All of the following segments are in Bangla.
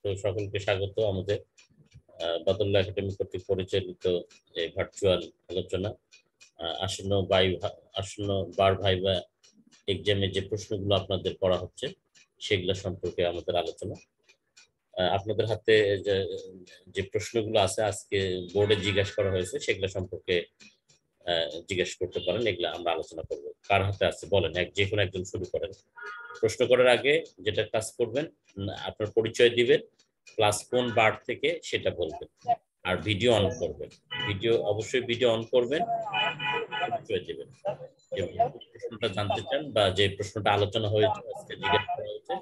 তো সকলকে স্বাগত আমাদের বাদুল্লাহ একাডেমি কর্তৃক পরিচালিত এই ভার্চুয়াল আলোচনা। আসন্ন বার ভাইবা এক্সামে যে প্রশ্নগুলো আপনাদের করা হচ্ছে সেগুলো সম্পর্কে আমাদের আলোচনা। আপনাদের হাতে যে প্রশ্নগুলো আছে আজকে বোর্ডে জিজ্ঞাসা করা হয়েছে সেগুলো সম্পর্কে জিজ্ঞেস করতে পারেন। এগুলো আমরা আলোচনা করব। কার হাতে আছে বলেন, যে কোনো একজন শুরু করেন। প্রশ্ন করার আগে যেটা কাজ করবেন, আপনার পরিচয় দিবেন, ক্লাস কোন বার থেকে সেটা বলবেন, আর ভিডিও অন করবেন। অবশ্যই ভিডিও অন করবেন, পরিচয় দিবেন। যে প্রশ্নটা জানতে চান বা যে প্রশ্নটা আলোচনা হয়েছে আজকে জিজ্ঞাসা করা হয়েছে,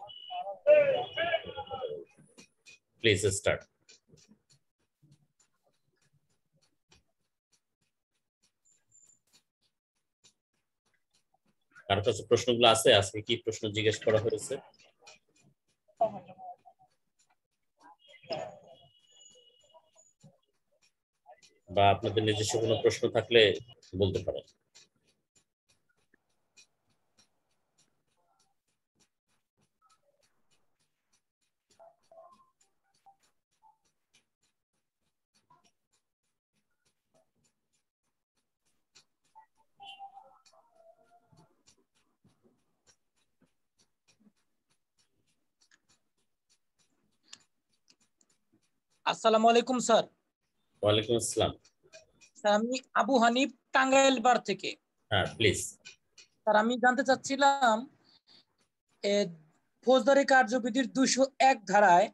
প্লিজ স্টার্ট। কার কাছে প্রশ্নগুলো আছে? আজকে কি প্রশ্ন জিজ্ঞেস করা হয়েছে? বা আপনাদের নিজস্ব কোনো প্রশ্ন থাকলে বলতে পারেন। আসসালামু আলাইকুম স্যার। ওয়ালাইকুম আসসালাম। স্যার আমি আবু হানিফ, টাঙ্গাইল বার থেকে। হ্যাঁ প্লিজ। স্যার আমি জানতে চাচ্ছিলাম ফৌজদারি কার্যবিধির 201 ধারায়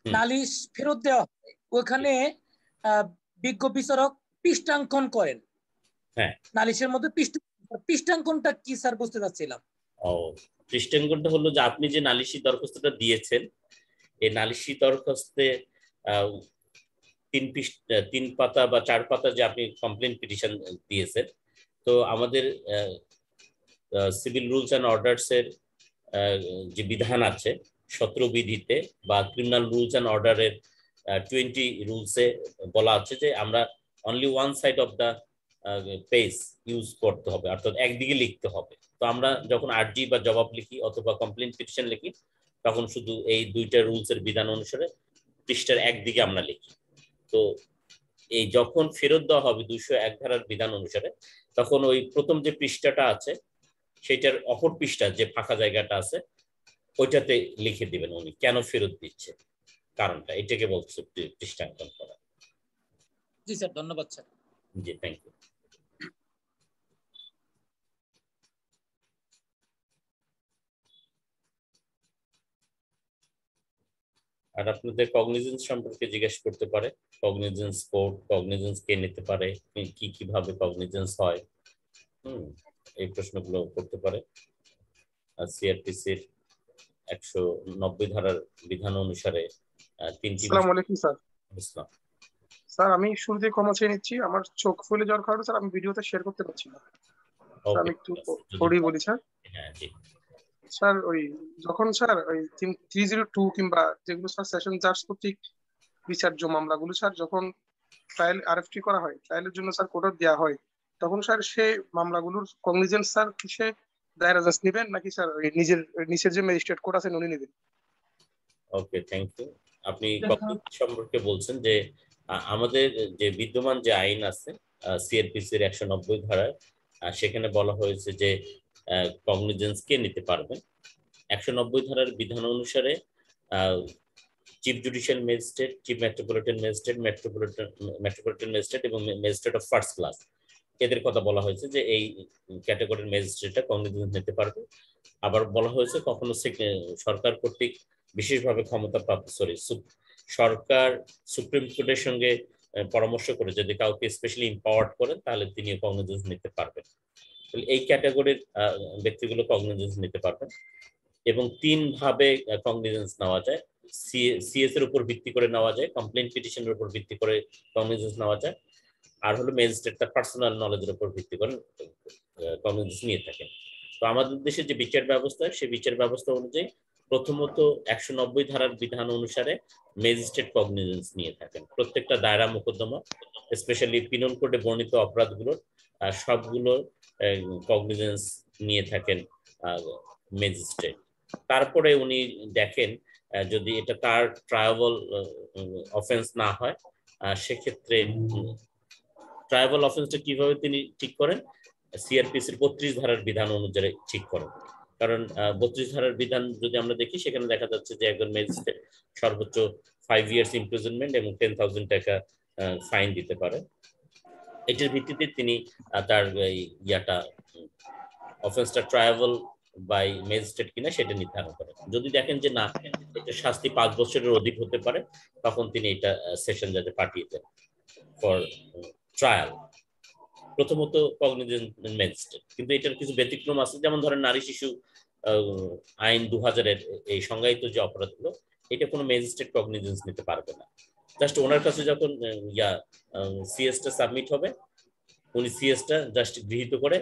নালিশ ফেরত দেওয়া হয়, ওখানে বিজ্ঞ বিচারক পৃষ্ঠাঙ্কন করেন। হ্যাঁ, নালিশের মধ্যে পৃষ্ঠাঙ্কনটা কি স্যার বুঝতে চাচ্ছিলাম। পৃষ্ঠাঙ্কনটা হলো যে আপনি যে নালিশি দরখাস্তটা দিয়েছেন, এই নালিশি দরখাস্তে 3 পাতা বা 4 পাতা যে আপনি কমপ্লেন পিটিশন দিয়েছেন, তো আমাদের সিভিল রুলস অ্যান্ড অর্ডার্স এর যে বিধান আছে 17 বিধিতে বা ক্রিমিনাল রুলস অ্যান্ড অর্ডারের 20 রুলসে বলা আছে যে আমরা only one side of the page use করতে হবে, অর্থাৎ একদিকে লিখতে হবে। তো আমরা যখন আর্জি বা জবাব লিখি অথবা কমপ্লেন পিটিশন লিখি, তখন শুধু এই দুইটা রুলসের বিধান অনুসারে পৃষ্ঠার একদিকে আমরা লিখি। তো এই যখন ফেরত দেওয়া হবে 201 ধারার বিধান অনুসারে, তখন ওই প্রথম যে পৃষ্ঠাটা আছে সেটার অপর পৃষ্ঠা যে ফাঁকা জায়গাটা আছে ওইটাতে লিখে দিবেন উনি কেন ফেরত দিচ্ছে, কারণটা। এটাকে বলছে পৃষ্ঠাঙ্কন করা। জি স্যার, ধন্যবাদ স্যার। জি, থ্যাংক ইউ। আর আপনাদের কগনিজেন্স সম্পর্কে জিজ্ঞেস করতে পারে। কগনিজেন্স কোড, কগনিজেন্স কে নিতে পারে, কিভাবে কগনিজেন্স হয়, এই প্রশ্নগুলো করতে পারে। আর সিআরপিসির 190 ধারার বিধান অনুসারে 3টি। আসসালামু আলাইকুম স্যার। ইসলাম স্যার আমি শুরুতে ক্ষমা চেয়ে নিচ্ছি, আমার চোখ ফুলে যাওয়ার কারণে স্যার আমি ভিডিওতে শেয়ার করতে পারছি না। আমি একটু পড়ি বলি স্যার। হ্যাঁ জি স্যার, ওই যখন স্যার ওই 302 কিংবা যেগুলো স্যার সেশন জাজ কর্তৃক বিচার্য মামলাগুলো স্যার যখন ট্রায়াল আরএফটি করা হয়, ট্রায়ালের জন্য স্যার কোর্ট দেওয়া হয়, তখন স্যার সেই মামলাগুলোর কগনিজেন্স স্যার কিসে দায়রা জাজ নেবেন নাকি স্যার ওই নিচের যে ম্যাজিস্ট্রেট কোর্ট আছেন উনি নেবেন? ওকে, থ্যাংক ইউ। আপনি কগনিজেন্স সম্পর্কে বলছেন যে আমাদের যে বিদ্যমান যে আইন আছে সিআরপিসির 190 ধারায়, সেখানে বলা হয়েছে যে কগনিজেন্স কে নিতে পারবেন। 190 ধারার বিধান অনুসারে chief judicial magistrate, chief metropolitan magistrate, metropolitan magistrate এবং ম্যাজিস্ট্রেট অফ ফার্স্ট ক্লাস, এদের কথা বলা হয়েছে যে এই ক্যাটাগরির ম্যাজিস্ট্রেটটা কগনিজেন্স নিতে পারবে। আবার বলা হয়েছে কখনো সরকার কর্তৃক বিশেষভাবে ক্ষমতাপ্রাপ্ত সরকার সুপ্রিম কোর্টের সঙ্গে পরামর্শ করে যদি কাউকে স্পেশালি ইম্পাওয়ার্ড করেন তাহলে তিনি কগনিজেন্স নিতে পারবেন। এই ক্যাটাগরির ব্যক্তিগুলো কগনিজেন্স নিতে পারবেন এবং 3 ভাবে কগনিজেন্স নেওয়া যায়। সিএস এর উপর ভিত্তি করে নেওয়া যায়, কমপ্লেন পিটিশনের উপর ভিত্তি করে কগনিজেন্স নেওয়া যায়, আর হলো ম্যাজিস্ট্রেট তার পার্সোনাল নলেজের উপর ভিত্তি করে কগনিজেন্স নিয়ে থাকেন। তো আমাদের দেশে যে বিচার ব্যবস্থা, সেই বিচার ব্যবস্থা অনুযায়ী প্রথমত 190 ধারার বিধান অনুসারে ম্যাজিস্ট্রেট কগনিজেন্স নিয়ে থাকেন। প্রত্যেকটা দায়রা মোকদ্দমা, স্পেশালি পিনল কোডে বর্ণিত অপরাধগুলোর সবগুলো কগনিজেন্স নিয়ে থাকেন ম্যাজিস্ট্রেট। তারপরে উনি দেখেন যদি এটা তার ট্রায়াবল অফেন্স না হয়, সেক্ষেত্রে ট্রায়াবল অফেন্সটা কিভাবে তিনি ঠিক করেন, সিআরপিসির 32 ধারার বিধান অনুযায়ী ঠিক করেন। কারণ 32 ধারার বিধান যদি আমরা দেখি, সেখানে দেখা যাচ্ছে যে একজন ম্যাজিস্ট্রেট সর্বোচ্চ 5 ইয়ার্স ইমপ্রিজনমেন্ট এবং 10,000 টাকা ফাইন দিতে পারে। এটার ভিত্তিতে তিনি তার ইয়াটা অফেন্সটা ট্রায়াবল বাই ম্যাজিস্ট্রেট কিনা সেটা নির্ধারণ করেন। যদি দেখেন যে না, এটা শাস্তি 5 বছরের অধিক হতে পারে, তখন তিনি এটা সেশন জাজে পাঠিয়ে দেন ফর ট্রায়াল। প্রথমত কগনিজেন্ট ম্যাজিস্ট্রেট, কিন্তু এটার কিছু ব্যতিক্রম আছে। যেমন ধরেন নারী শিশু আইন 2000-এর এই সংজ্ঞায়িত যে অপরাধগুলো, এটা কোনো ম্যাজিস্ট্রেট কগনিজেন্স নিতে পারবে না। জাস্ট ওনার কাছে যখন সিএসটা সাবমিট হবে, উনি সিএসটা জাস্ট গৃহীত করে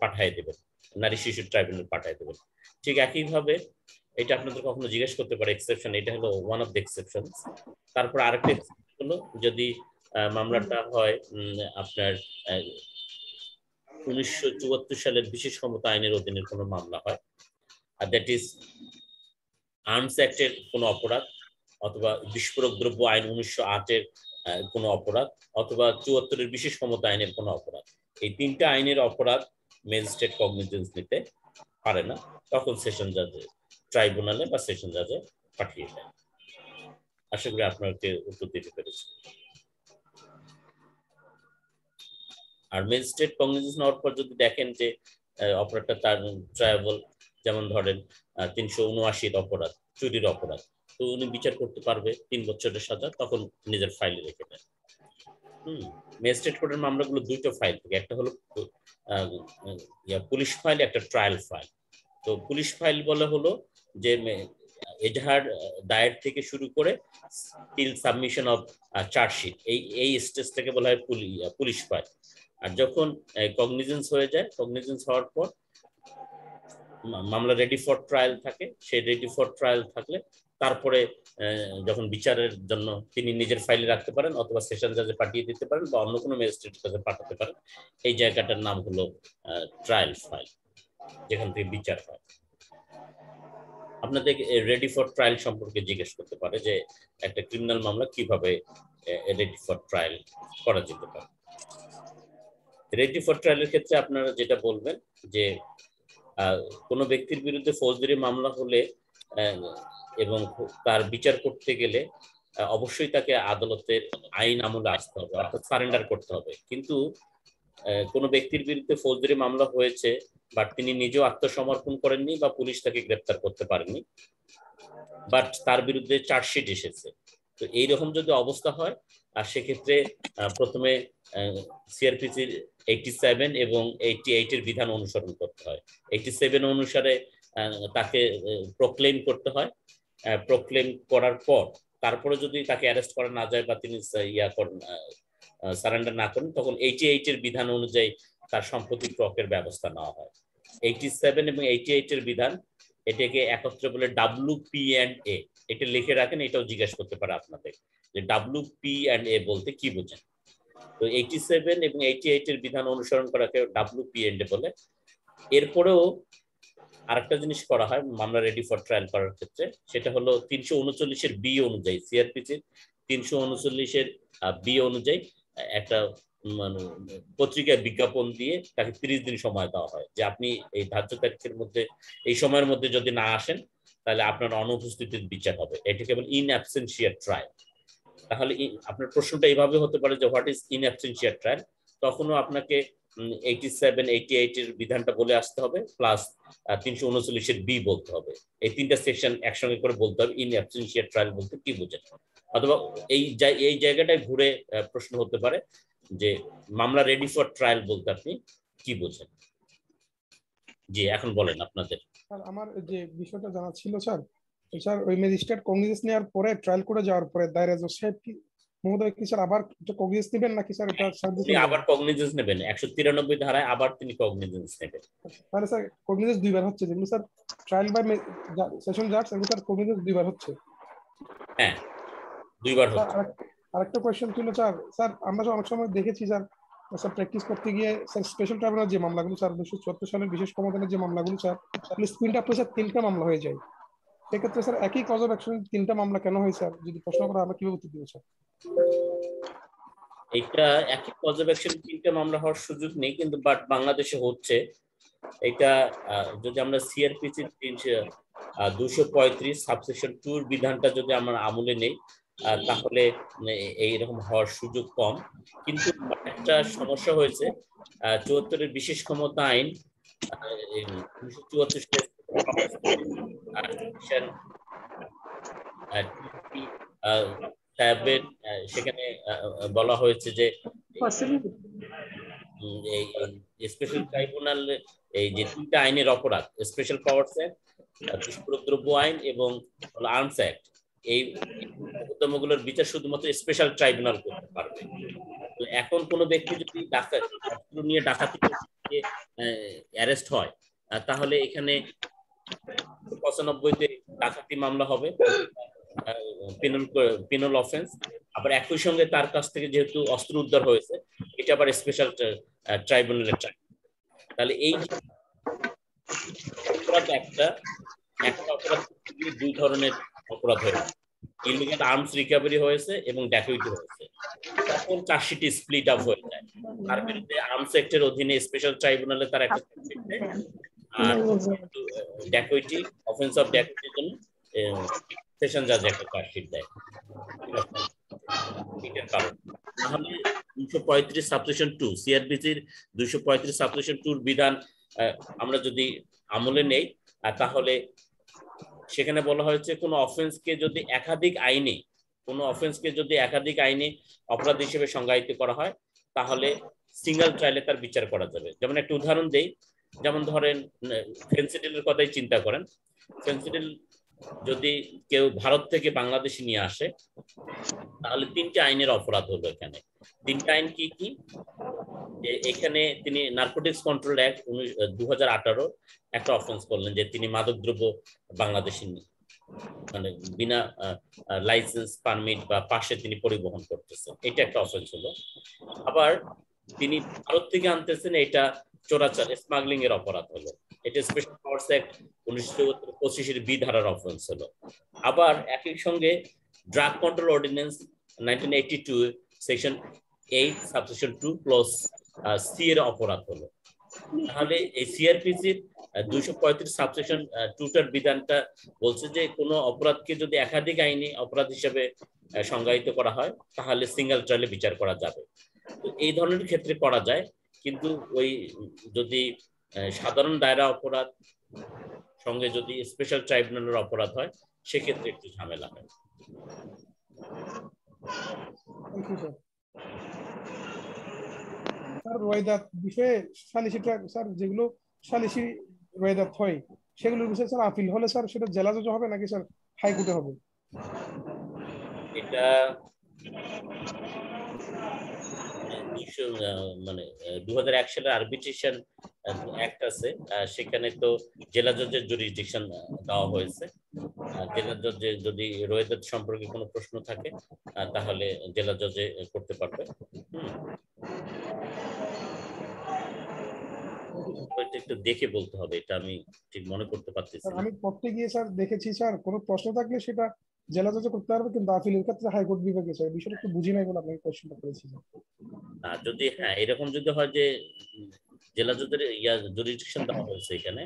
পাঠিয়ে দেবেন, নারী শিশু ট্রাইব্যুনাল পাঠিয়ে দেবেন। ঠিক একইভাবে এটা আপনাদের কখনো জিজ্ঞেস করতে পারে এক্সেপশন, এটা হলো ওয়ান অফ দ্য এক্সেপশন। তারপর আরেকটা হলো যদি মামলাটা হয় আপনার 1974 সালের বিশেষ ক্ষমতা আইনের অধীনে কোনো মামলা হয়, আর দ্যাট ইজ আর্মস অ্যাক্টের কোনো অপরাধ, অথবা বিস্ফোরক দ্রব্য আইন 1908-এর কোনো অপরাধ, অথবা 74-এর বিশেষ ক্ষমতা আইনের কোনো অপরাধ। এই 3টা আইনের অপরাধ ম্যাজিস্ট্রেট কগনিজেন্স নিতে পারে না, তখন সেশন জাজে ট্রাইব্যুনালে বা সেশন জাজে পাঠিয়ে দেয়। আশা করি আপনাকে উত্তর দিতে পেরেছি। আর ম্যাজিস্ট্রেট কগনিজেন্স নেওয়ার পর যদি দেখেন যে অপরাধটা তার ট্রায়াবল, যেমন ধরেন 379 অপরাধ, চুরির অপরাধ, তো উনি বিচার করতে পারবে 3 বছরের সাজা, তখন নিজের ফাইলে রেখে দেন। ম্যাজিস্ট্রেট কোর্টের মামলাগুলো 2টা ফাইল থাকে, একটা হলো পুলিশ ফাইল, একটা ট্রায়াল ফাইল। তো পুলিশ ফাইল বলে হলো যে এজাহার দায়ের থেকে শুরু করে টিল সাবমিশন অফ চার্জশিট, এই স্টেজটাকে বলা হয় পুলিশ ফাইল। আর যখন কগনিজেন্স হয়ে যায়, কগনিজেন্স হওয়ার পর মামলা রেডি ফর ট্রায়াল থাকে, সেই রেডি ফর ট্রায়াল থাকলে তারপরে যখন বিচারের জন্য তিনি নিজের ফাইলে রাখতে পারেন, অথবা সেশন জাজে পাঠিয়ে দিতে পারেন, বা অন্য কোনো ম্যাজিস্ট্রেটের কাছে পাঠাতে পারেন। এই জায়গাটার নাম হলো ট্রায়াল ফাইল, যেখান থেকে বিচার হয়। আপনাদের রেডি ফর ট্রায়াল সম্পর্কে জিজ্ঞেস করতে পারে যে একটা ক্রিমিনাল মামলা কিভাবে রেডি ফর ট্রায়াল করা যেতে পারে। রেডি ফর ট্রায়ালের ক্ষেত্রে আপনারা যেটা বলবেন যে কোনো ব্যক্তির বিরুদ্ধে ফৌজদারি মামলা হলে এবং তার বিচার করতে গেলে অবশ্যই তাকে আদালতের আইন আমলে আসতে হবে, অর্থাৎ সারেন্ডার করতে হবে। কিন্তু কোনো ব্যক্তির বিরুদ্ধে ফৌজদারি মামলা হয়েছে, বাট তিনি নিজেও আত্মসমর্পণ করেননি বা পুলিশ তাকে গ্রেপ্তার করতে পারেনি, বাট তার বিরুদ্ধে চার্জশিট এসেছে। তো এইরকম যদি অবস্থা হয়, আর সেক্ষেত্রে প্রথমে সিআরপিসির 87 এবং 88-এর বিধান অনুসরণ করতে হয়। 87 অনুসারে তাকে প্রক্লেম করতে হয়। প্রক্লেম করার পর তারপরে যদি তাকে অ্যারেস্ট করা না যায় বা তিনি সারেন্ডার না করেন, তখন 88-এর বিধান অনুযায়ী তার সম্পত্তি ক্রকের ব্যবস্থা নেওয়া হয়। 87 এবং 88-এর বিধান, এটাকে একত্রে বলে WP&A। এটা লিখে রাখেন, এটাও জিজ্ঞাসা করতে পারে আপনাদের যে WP&A বলতে কি বোঝেন। তো 87 এবং 88-এর বিধান অনুসরণ করাকে WP&A বলে। এরপরেও আরেকটা জিনিস করা হয় মামলা রেডি ফর ট্রায়াল করার ক্ষেত্রে, সেটা হলো 339-এর বি অনুযায়ী, সিআরপিসির 339-এর বি অনুযায়ী একটা মানে পত্রিকায় বিজ্ঞাপন দিয়ে তাকে 30 দিন সময় দেওয়া হয় যে আপনি এই ধার্য তারিখের মধ্যে, এই সময়ের মধ্যে যদি না আসেন, তাহলে আপনার অনুপস্থিতির বিচার হবে। এটাকে বলে ইন অ্যাবসেন্সিয়া ট্রায়াল। তাহলে আপনার প্রশ্নটা এইভাবে হতে পারে যে what is in absentia trial. তখনও আপনাকে 87, 88-এর বিধানটা বলে আসতে হবে, প্লাস 339-এর বি বলতে হবে। এই 3টা সেকশন একসঙ্গে করে বলতে হবে ইন অ্যাবসেন্সিয়া ট্রায়াল বলতে কি বোঝেন। অথবা এই জায়গাটায় ঘুরে প্রশ্ন হতে পারে যে মামলা রেডি ফর ট্রায়াল বলতে আপনি কি বোঝেন। জি, এখন বলেন আপনাদের। স্যার আমার যে বিষয়টা জানা ছিল স্যার, ওই ম্যাজিস্ট্রেট কগনিজেন্স নেওয়ার পরে ট্রায়াল করে যাওয়ার পরে দায়রা জজ সাহেব কি মহোদয় কি স্যার আবার কগনিজেন্স নেবেন নাকি স্যার এটা আবার কগনিজেন্স নেবেন? 193 ধারায় আবার তিনি কগনিজেন্স নেবেন। তাহলে স্যার কগনিজেন্স 2বার হচ্ছে, যেগুলো স্যার ট্রায়াল বাই সেশন জাজ, এগুলো স্যার কগনিজেন্স 2বার হচ্ছে। হ্যাঁ, 2বার হচ্ছে। আরেকটা কোয়েশ্চেন ছিল স্যার, আমরা অনেক সময় দেখেছি স্যার প্র্যাকটিস করতে গিয়ে স্যার স্পেশাল ট্রাইব্যুনাল যে মামলাগুলো স্যার 1974 সালের বিশেষ ক্ষমতার যে মামলাগুলো স্যার, স্পিড আপ স্যার 3টা মামলা হয়ে যায়। সেক্ষেত্রে স্যার একই কজ অফ অ্যাকশন 3টা মামলা কেন হয় স্যার? যদি প্রশ্ন করা আমরা কিভাবে উত্তর দিব স্যার? এটা একই কজ অফ অ্যাকশন 3টা মামলা হওয়ার সুযোগ নেই, কিন্তু বাট বাংলাদেশে হচ্ছে এটা। যদি আমরা সিআরপিসি 235 সাবসেকশন 2 এর বিধানটা যদি আমরা আমলে নেই, তাহলে এইরকম হওয়ার সুযোগ কম। কিন্তু একটা সমস্যা হয়েছে, 74 এর বিশেষ ক্ষমতা আইন 274 সেখানে বলা হয়েছে যে স্পেশাল ট্রাইব্যুনাল এই যে 3টা আইনের অপরাধ, স্পেশাল পাওয়ারস অ্যাক্ট, বিস্ফোরক দ্রব্য আইন এবং আর্মস অ্যাক্ট, এই মোকদ্দমাগুলোর বিচার শুধুমাত্র স্পেশাল ট্রাইব্যুনাল করতে পারবে। তো এখন কোনো ব্যক্তি যদি অস্ত্র নিয়ে ডাকাতি অ্যারেস্ট হয়, তাহলে এখানে 95-তে ডাকাতি মামলা হবে, পেনাল অফেন্স। আবার একই সঙ্গে তার কাছ থেকে যেহেতু অস্ত্র উদ্ধার হয়েছে, এটা আবার স্পেশাল ট্রাইব্যুনালের ট্রাই। তাহলে এই অপরাধ একটা অপরাধ 2 ধরনের অপরাধ হয়েছে, ইলিগাল আর্মস রিকভারি হয়েছে এবং ড্যাকয়েটি হয়েছে। তখন চার্জশিট স্প্লিট আপ হয়ে যায়। তার বিরুদ্ধে আর্মস অ্যাক্টের অধীনে স্পেশাল ট্রাইব্যুনালে তার একটা চার্জশিট দেয়, আর ড্যাকয়েটি, অফেন্স অফ ড্যাকয়েটির জন্য সেশন জাজ একটা চার্জশিট দেয়। এটার কারণ তাহলে 235 সাবসেকশন 2 সিআরপিসির 235 সাবসেকশন 2 এর বিধান আমরা যদি আমলে নেই, তাহলে সেখানে বলা হয়েছে কোন অফেন্সকে যদি একাধিক আইনে অপরাধ হিসেবে সংজ্ঞায়িত করা হয়, তাহলে সিঙ্গেল ট্রায়ালে তার বিচার করা যাবে। যেমন একটা উদাহরণ দেই, যেমন ধরেন ফেন্সিডিলের কথাই চিন্তা করেন। ফেন্সিডিল যদি কেউ ভারত থেকে বাংলাদেশে নিয়ে আসে, তাহলে 3টে আইনের অপরাধ হলো এখানে। 3টা আইন কি কি? এখানে তিনি নার্কোটিক্স কন্ট্রোল অ্যাক্ট 2018 একটা অফেন্স করলেন, যে তিনি মাদকদ্রব্য বাংলাদেশে মানে বিনা লাইসেন্স, পারমিট বা পাশে তিনি পরিবহন করতেছেন, এটা একটা অফেন্স হলো। আবার তিনি ভারত থেকে আনতেছেন, এটা চোরাচার, স্মাগলিং এর অপরাধ হলো, এটা স্পেশাল পাওয়ারস অ্যাক্ট 1925 এর বি ধারার অফেন্স হলো। আবার একই সঙ্গে drug control ordinance 1982 section 8 subsection 2 plus C এর অপরাধ হলো। তাহলে এই সিআরপিসির 235 সাবসেকশন 2টার বিধানটা বলছে যে কোনো অপরাধকে যদি একাধিক আইনি অপরাধ হিসেবে সংজ্ঞায়িত করা হয়, তাহলে সিঙ্গেল ট্রায়ালে বিচার করা যাবে। তো এই ধরনের ক্ষেত্রে করা যায়, কিন্তু ওই যদি সাধারণ দায়রা অপরাধ সঙ্গে যদি স্পেশাল ট্রাইব্যুনালের অপরাধ হয়, সেক্ষেত্রে একটু ঝামেলা হয়। স্যার রোয়েদাত বিষয়ে সালিসিটা স্যার যেগুলো সালিসি রোয়েদাত হয়, সেগুলোর বিষয়ে স্যার আপিল হলে স্যার সেটা জেলা জজ হবে নাকি স্যার হাইকোর্টে হবে? এটা মানে 2001 সালের আরবিট্রেশন অ্যাক্ট আছে, সেখানে তো জেলা জজের জুরিসডিকশন দেওয়া হয়েছে। জেলা জজে যদি রোয়েদাত সম্পর্কে কোনো প্রশ্ন থাকে, তাহলে জেলা জজে করতে পারবে। একটু দেখে বলতে হবে, এটা আমি ঠিক মনে করতে পারতেছি না। আমি পড়তে গিয়ে স্যার দেখেছি স্যার, কোনো প্রশ্ন থাকলে সেটা জেলা জজে করতে পারবে, কিন্তু আপিলের ক্ষেত্রে হাইকোর্ট বিভাগে স্যার। বিষয়টা একটু বুঝি নাই বলে আপনাকে কোশ্চেনটা করেছি। যদি এরকম যদি হয় যে জেলা জজের জুরিসডিকশন দেওয়া হয়েছে এখানে,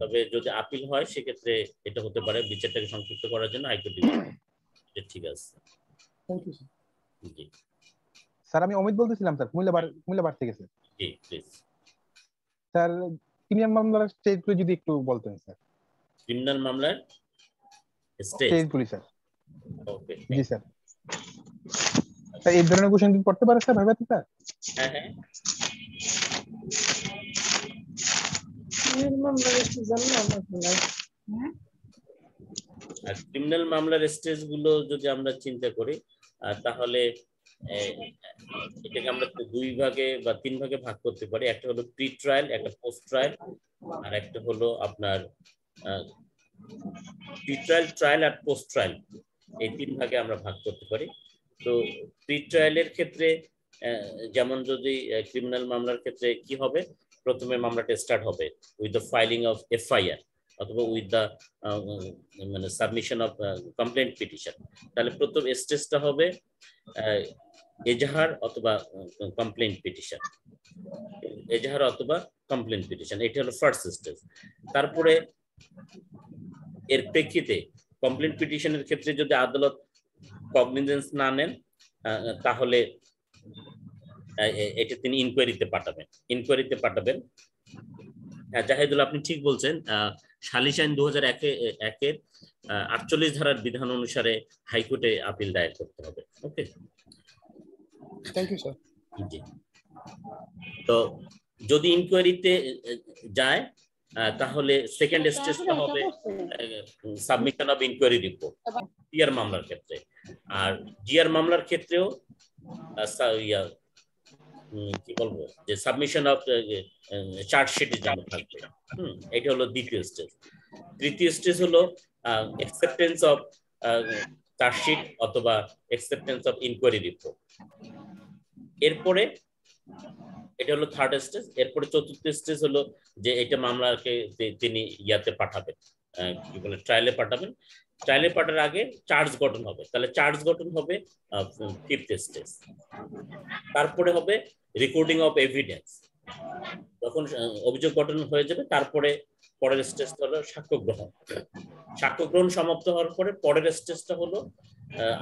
তবে যদি আপিল হয় সেক্ষেত্রে এটা হতে পারে বিচারটাকে সংক্ষিপ্ত করার জন্য হাইকোর্ট ডিভিশন। ঠিক আছে, থ্যাংক ইউ স্যার। জি স্যার আমি অমিত বলতেছিলাম স্যার, কুমিল্লা থেকে স্যার। জি প্লিজ। স্যার ক্রিমিনাল মামলার স্টেজগুলো যদি একটু বলতেন স্যার। ক্রিমিনাল মামলার স্টেজগুলি স্যার। ওকে, জি স্যার। স্যার এই ধরনের কোশ্চেন কি করতে পারে স্যার ভাইবা স্যার? হ্যাঁ হ্যাঁ, ক্রিমিনাল মামলার স্টেজ গুলো যদি আমরা চিন্তা করি, তাহলে এটাকে আমরা 2 ভাগে বা 3 ভাগে ভাগ করতে পারি। একটা হলো প্রি ট্রায়াল, একটা পোস্ট ট্রায়াল, আর একটা হলো আপনার প্রি ট্রায়াল, ট্রায়াল আর পোস্ট ট্রায়াল, এই 3 ভাগে আমরা ভাগ করতে পারি। তো প্রি ট্রায়ালের ক্ষেত্রে যেমন যদি ক্রিমিনাল মামলার ক্ষেত্রে কি হবে, প্রথমে মামলাটা স্টার্ট হবে with the filing of FIR. অথবা উইথ দা মানে সাবমিশন অফ কমপ্লেন্ট পিটিশন। তাহলে প্রথম স্টেজটা হবে এজাহার অথবা কমপ্লেন্ট পিটিশন, এজাহার অথবা কমপ্লেন্ট পিটিশন, এটা হলো ফার্স্ট স্টেজ। তারপরে এর প্রেক্ষিতে কমপ্লেন্ট পিটিশনের ক্ষেত্রে যদি আদালত কগনিজেন্স না নেন তাহলে এটা তিনি ইনকোয়ারিতে পাঠাবেন। জাহিদুল, আপনি ঠিক বলছেন, সালিস আইন 2001-এর 48 ধারার বিধান অনুসারে হাইকোর্টে আপিল দায়ের করতে হবে। Okay, thank you sir. জি। তো যদি ইনকোয়ারিতে যায় তাহলে সেকেন্ড স্টেজটা হবে submission of inquiry report GR মামলার ক্ষেত্রে। আর জিআর মামলার ক্ষেত্রেও কি বলবো যে সাবমিশন অফ চার্জশিটের জন্য থাকবে। এটা হলো দ্বিতীয় স্টেজ। তৃতীয় স্টেজ হলো অ্যাকসেপ্টেন্স অফ চার্জশিট অথবা অ্যাকসেপ্টেন্স অফ ইনকোয়ারি রিপোর্ট। এরপরে এটা হলো থার্ড স্টেজ। এরপরে চতুর্থ স্টেজ হলো যে এটা মামলাকে তিনি ইয়াতে পাঠাবেন, কি বলে ট্রায়ালে পাঠাবেন। ট্রায়ালে পাঠার আগে চার্জ গঠন হবে, তাহলে চার্জ গঠন হবে ফিফথ স্টেজ। তারপরে হবে রেকর্ডিং অফ এভিডেন্স। যখন অভিযোগ গঠন হয়ে যাবে তারপরে পরের স্টেজটা হলো সাক্ষ্য গ্রহণ। সাক্ষ্য গ্রহণ সমাপ্ত হওয়ার পরে পরের স্টেজটা হলো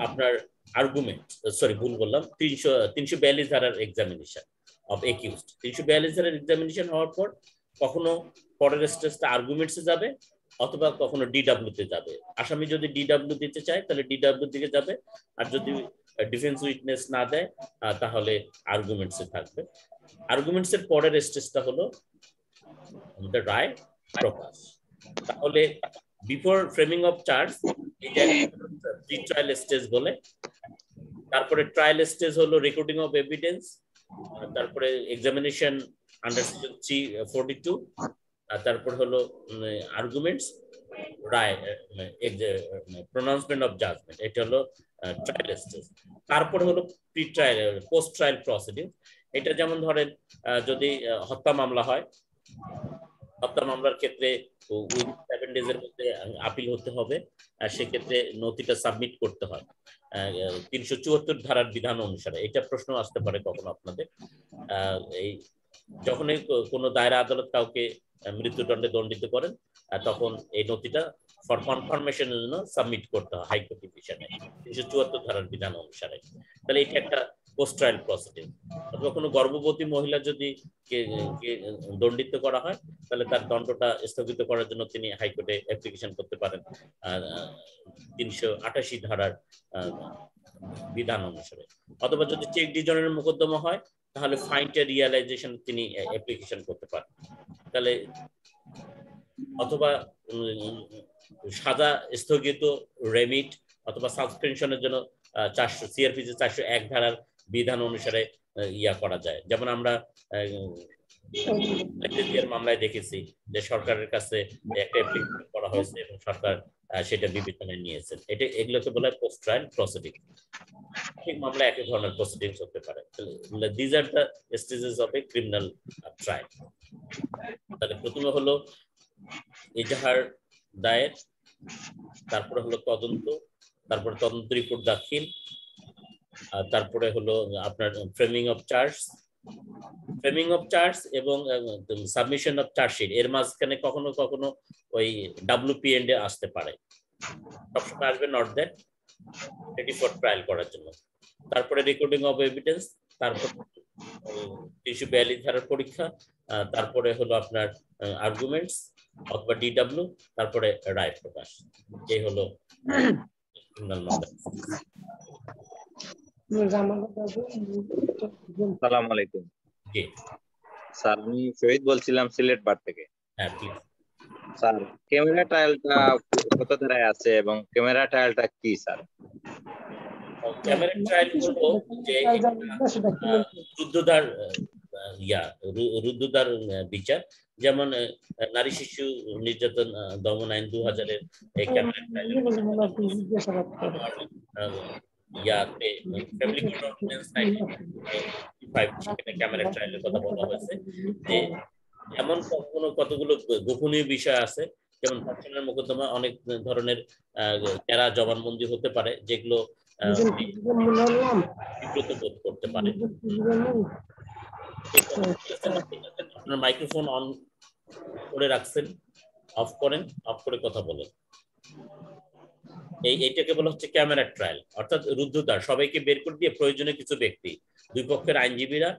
আপনার আর্গুমেন্ট, সরি ভুল বললাম, 342 ধারার এক্সামিনেশন অফ একিউজড। 342 ধারার এক্সামিনেশন হওয়ার পর কখনো পরের স্টেজটা আর্গুমেন্টসে যাবে অথবা কখনো ডিডব্লিউ তে যাবে। আসামি যদি ডিডব্লিউ দিতে চায় তাহলে ডিডব্লিউ দিকে যাবে, আর যদি ডিফেন্স উইটনেস না দেয় তাহলে আর্গুমেন্টসে থাকবে। আর্গুমেন্টস এর পরের স্টেজটা হলো আমাদের রায় প্রকাশ। তাহলে বিফোর ফ্রেমিং অফ চার্জ এটা প্রি ট্রায়াল স্টেজ বলে। তারপরে ট্রায়াল স্টেজ হলো রেকর্ডিং অফ এভিডেন্স, তারপরে এক্সামিনেশন আন্ডার সেকশন 342, তারপর হলো আর্গুমেন্টস, রায়, প্রনাউন্সমেন্ট অফ জাজমেন্ট। এটা হলো ট্রায়াল স্টেজ। তারপরে হলো pre trial, post trial proceeding. এটা যেমন ধরেন যদি হত্যা মামলা হয়, হত্যা মামলার ক্ষেত্রে উইথ 7 ডেজের মধ্যে আপিল হতে হবে, আর সেক্ষেত্রে নথিটা সাবমিট করতে হয় 374 ধারার বিধান অনুসারে। এটা প্রশ্ন আসতে পারে কখনো আপনাদের। এই যখনই কোনো দায়রা আদালত কাউকে মৃত্যুদণ্ডে দণ্ডিত করেন তখন এই নথিটা ফর কনফার্মেশনের জন্য সাবমিট করতে হয় হাইকোর্ট পিটিশনে 374 ধারার বিধান অনুসারে। তাহলে এটা একটা পোস্ট ট্রায়াল প্রসিডিং। অথবা কোনো গর্ভবতী মহিলা যদি দণ্ডিত করা হয় তাহলে তার দণ্ডটা স্থগিত করার জন্য তিনি হাইকোর্টে অ্যাপ্লিকেশন করতে পারেন 388 ধারার বিধান অনুসারে। অথবা যদি চেক ডিজনের মোকদ্দমা হয় তাহলে ফাইনটা রিয়ালাইজেশন তিনি অ্যাপ্লিকেশন করতে পারেন। তাহলে অথবা সাজা স্থগিত, রেমিট অথবা সাসপেনশনের জন্য সিআরপিসি 401 ধারার বিধান অনুসারে ইয়া করা যায়। যেমন আমরা মামলায় দেখেছি যে সরকারের কাছে একটা অ্যাপ্লিকেশন করা হয়েছে এবং সরকার সেটা বিবেচনায় নিয়েছেন। এগুলোকে বলা হয় পোস্ট ট্রায়াল প্রসিডিং। ঠিক মামলা একই ধরনের প্রসিডিংস হতে পারে। These are the stages of a criminal trial. তাহলে প্রথমে হলো এজাহার দায়ের, তারপরে হলো তদন্ত, তারপরে তদন্ত রিপোর্ট দাখিল, আর তারপরে হলো আপনার ফ্রেমিং অফ চার্জ এবং সাবমিশন অফ চার্জশিট। এর মাঝখানে কখনো কখনো ওই WP&A আসতে পারে, সবসময় আসবে not that, ready for trial করার জন্য। তারপরে রেকর্ডিং অফ এভিডেন্স, তারপর 342 ধারার পরীক্ষা, তারপরে হলো আপনার আর্গুমেন্টস অথবা DW, তারপরে রায় প্রকাশ। এই হলো ক্রিমিনাল মামলা। আসসালামু আলাইকুম। জি স্যার, আমি শহীদ বলছিলাম সিলেট বার থেকে। হ্যাঁ প্লিজ। স্যার, ক্যামেরা ট্রায়ালটা কত ধারায় আছে এবং ক্যামেরা ট্রায়ালটা কি স্যার? ক্যামেরা ট্রায়াল হলো যে রুদ্ধদ্বার বিচার, যেমন নারী শিশু নির্যাতন দমন আইন 2000-এর এই ক্যামেরা ট্রায়াল ইয়াতে ফ্যামিলি কোর্ট অর্ডিন্যান্স 95 ক্যামেরা ট্রায়ালের কথা বলা হয়েছে যে এমন কতগুলো গোপনীয় বিষয় আছে যেমন ধর্ষণের মোকদ্দমা অনেক ধরনের যারা জবানবন্দি হতে পারে, যেগুলো বিব্রত বোধ করতে পারে। আপনার মাইক্রোফোন অন করে রাখছেন, অফ করেন, অফ করে কথা বলেন। এইটাকে বলা হচ্ছে ক্যামেরা ট্রায়াল, অর্থাৎ রুদ্ধদ্বার, সবাইকে বের করে দিয়ে প্রয়োজনে কিছু ব্যক্তি, দুই পক্ষের আইনজীবীরা,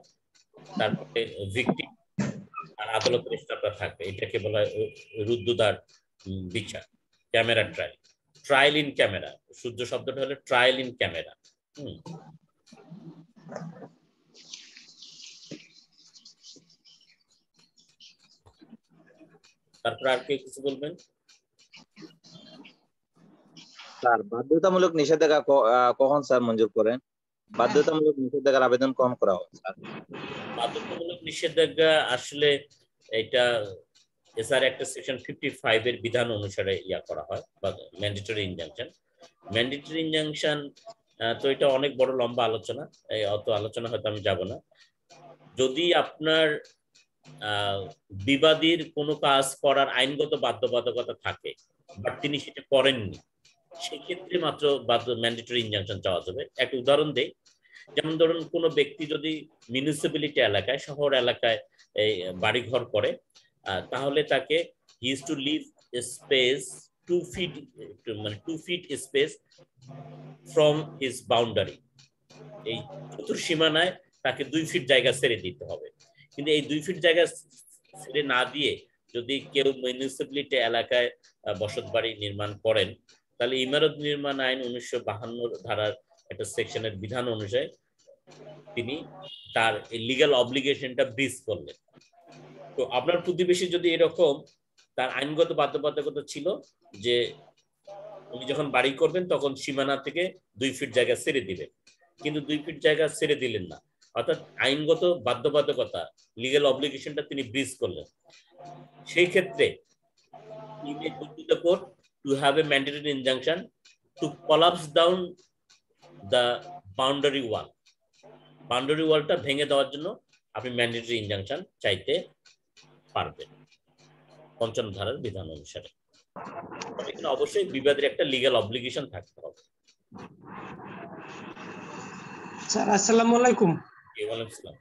তারপরে ভিকটিম আর আদালতের স্টাফরা থাকবে। এটাকে বলা হয় রুদ্ধদ্বার বিচার, camera trial, trial in camera. শুদ্ধ শব্দটা হলো ট্রায়াল ইন ক্যামেরা। তারপর আর কে কিছু বলবেন? স্যার বাধ্যতামূলক নিষেধাজ্ঞা কখন স্যার মঞ্জুর করেন? বাধ্যতামূলক নিষেধাজ্ঞার আবেদন কম করা হয় স্যার। বাধ্যতামূলক নিষেধাজ্ঞা আসলে এটা এসআর একটা সেকশন 55 এর বিধান অনুসারে ইয়া করা হয়, বা ম্যান্ডেটরি ইনজাংশন। ম্যান্ডেটরি ইনজাংশন তো এটা অনেক বড় লম্বা আলোচনা, অত আলোচনা হয়তো আমি যাব না। যদি আপনার বিবাদীর কোনো কাজ করার আইনগত বাধ্যবাধকতা থাকে, বাট তিনি সেটা করেননি, সেক্ষেত্রে মাত্র ম্যান্ডেটরি ইনজাংশন চাওয়া যাবে। একটা উদাহরণ দেই, যেমন ধরুন কোনো ব্যক্তি যদি মিউনিসিপ্যালিটি এলাকায়, শহর এলাকায় বাড়িঘর করে, তাহলে তাকে he is to leave space 2 feet, মানে 2 feet space from his boundary. এই চতুর্সীমানায় তাকে 2 ফিট জায়গা ছেড়ে দিতে হবে। কিন্তু এই 2 ফিট জায়গা ছেড়ে না দিয়ে যদি কেউ মিউনিসিপ্যালিটি এলাকায় বসত বাড়ি নির্মাণ করেন, তাহলে ইমারত নির্মাণ আইন 1952 ধারার একটা সেকশনের বিধান অনুযায়ী তিনি তার লিগ্যাল অব্লিগেশনটা ব্রিজ করলেন। তো আপনার প্রতিবেশী যদি এরকম তার আইনগত বাধ্যবাধকতা ছিল যে উনি যখন বাড়ি করবেন তখন সীমানা থেকে 2 ফিট জায়গা ছেড়ে দিবেন, কিন্তু 2 ফিট জায়গা ছেড়ে দিলেন না, অর্থাৎ আইনগত বাধ্যবাধকতা, লিগ্যাল অব্লিগেশনটা তিনি ব্রিজ করলেন, সেই ক্ষেত্রে he may go to the court to have a mandatory injunction to collapse down the boundary wall. Boundary ওয়ালটা ভেঙে দেওয়ার জন্য আপনি ম্যান্ডেটরি ইনজাংশন চাইতে পারবেন 55 ধারার বিধান অনুসারে। এখানে অবশ্যই বিবাদের একটা লিগ্যাল অব্লিগেশন থাকতে হবে। স্যার আসসালামু আলাইকুম। ওয়ালাইকুম আসসালাম।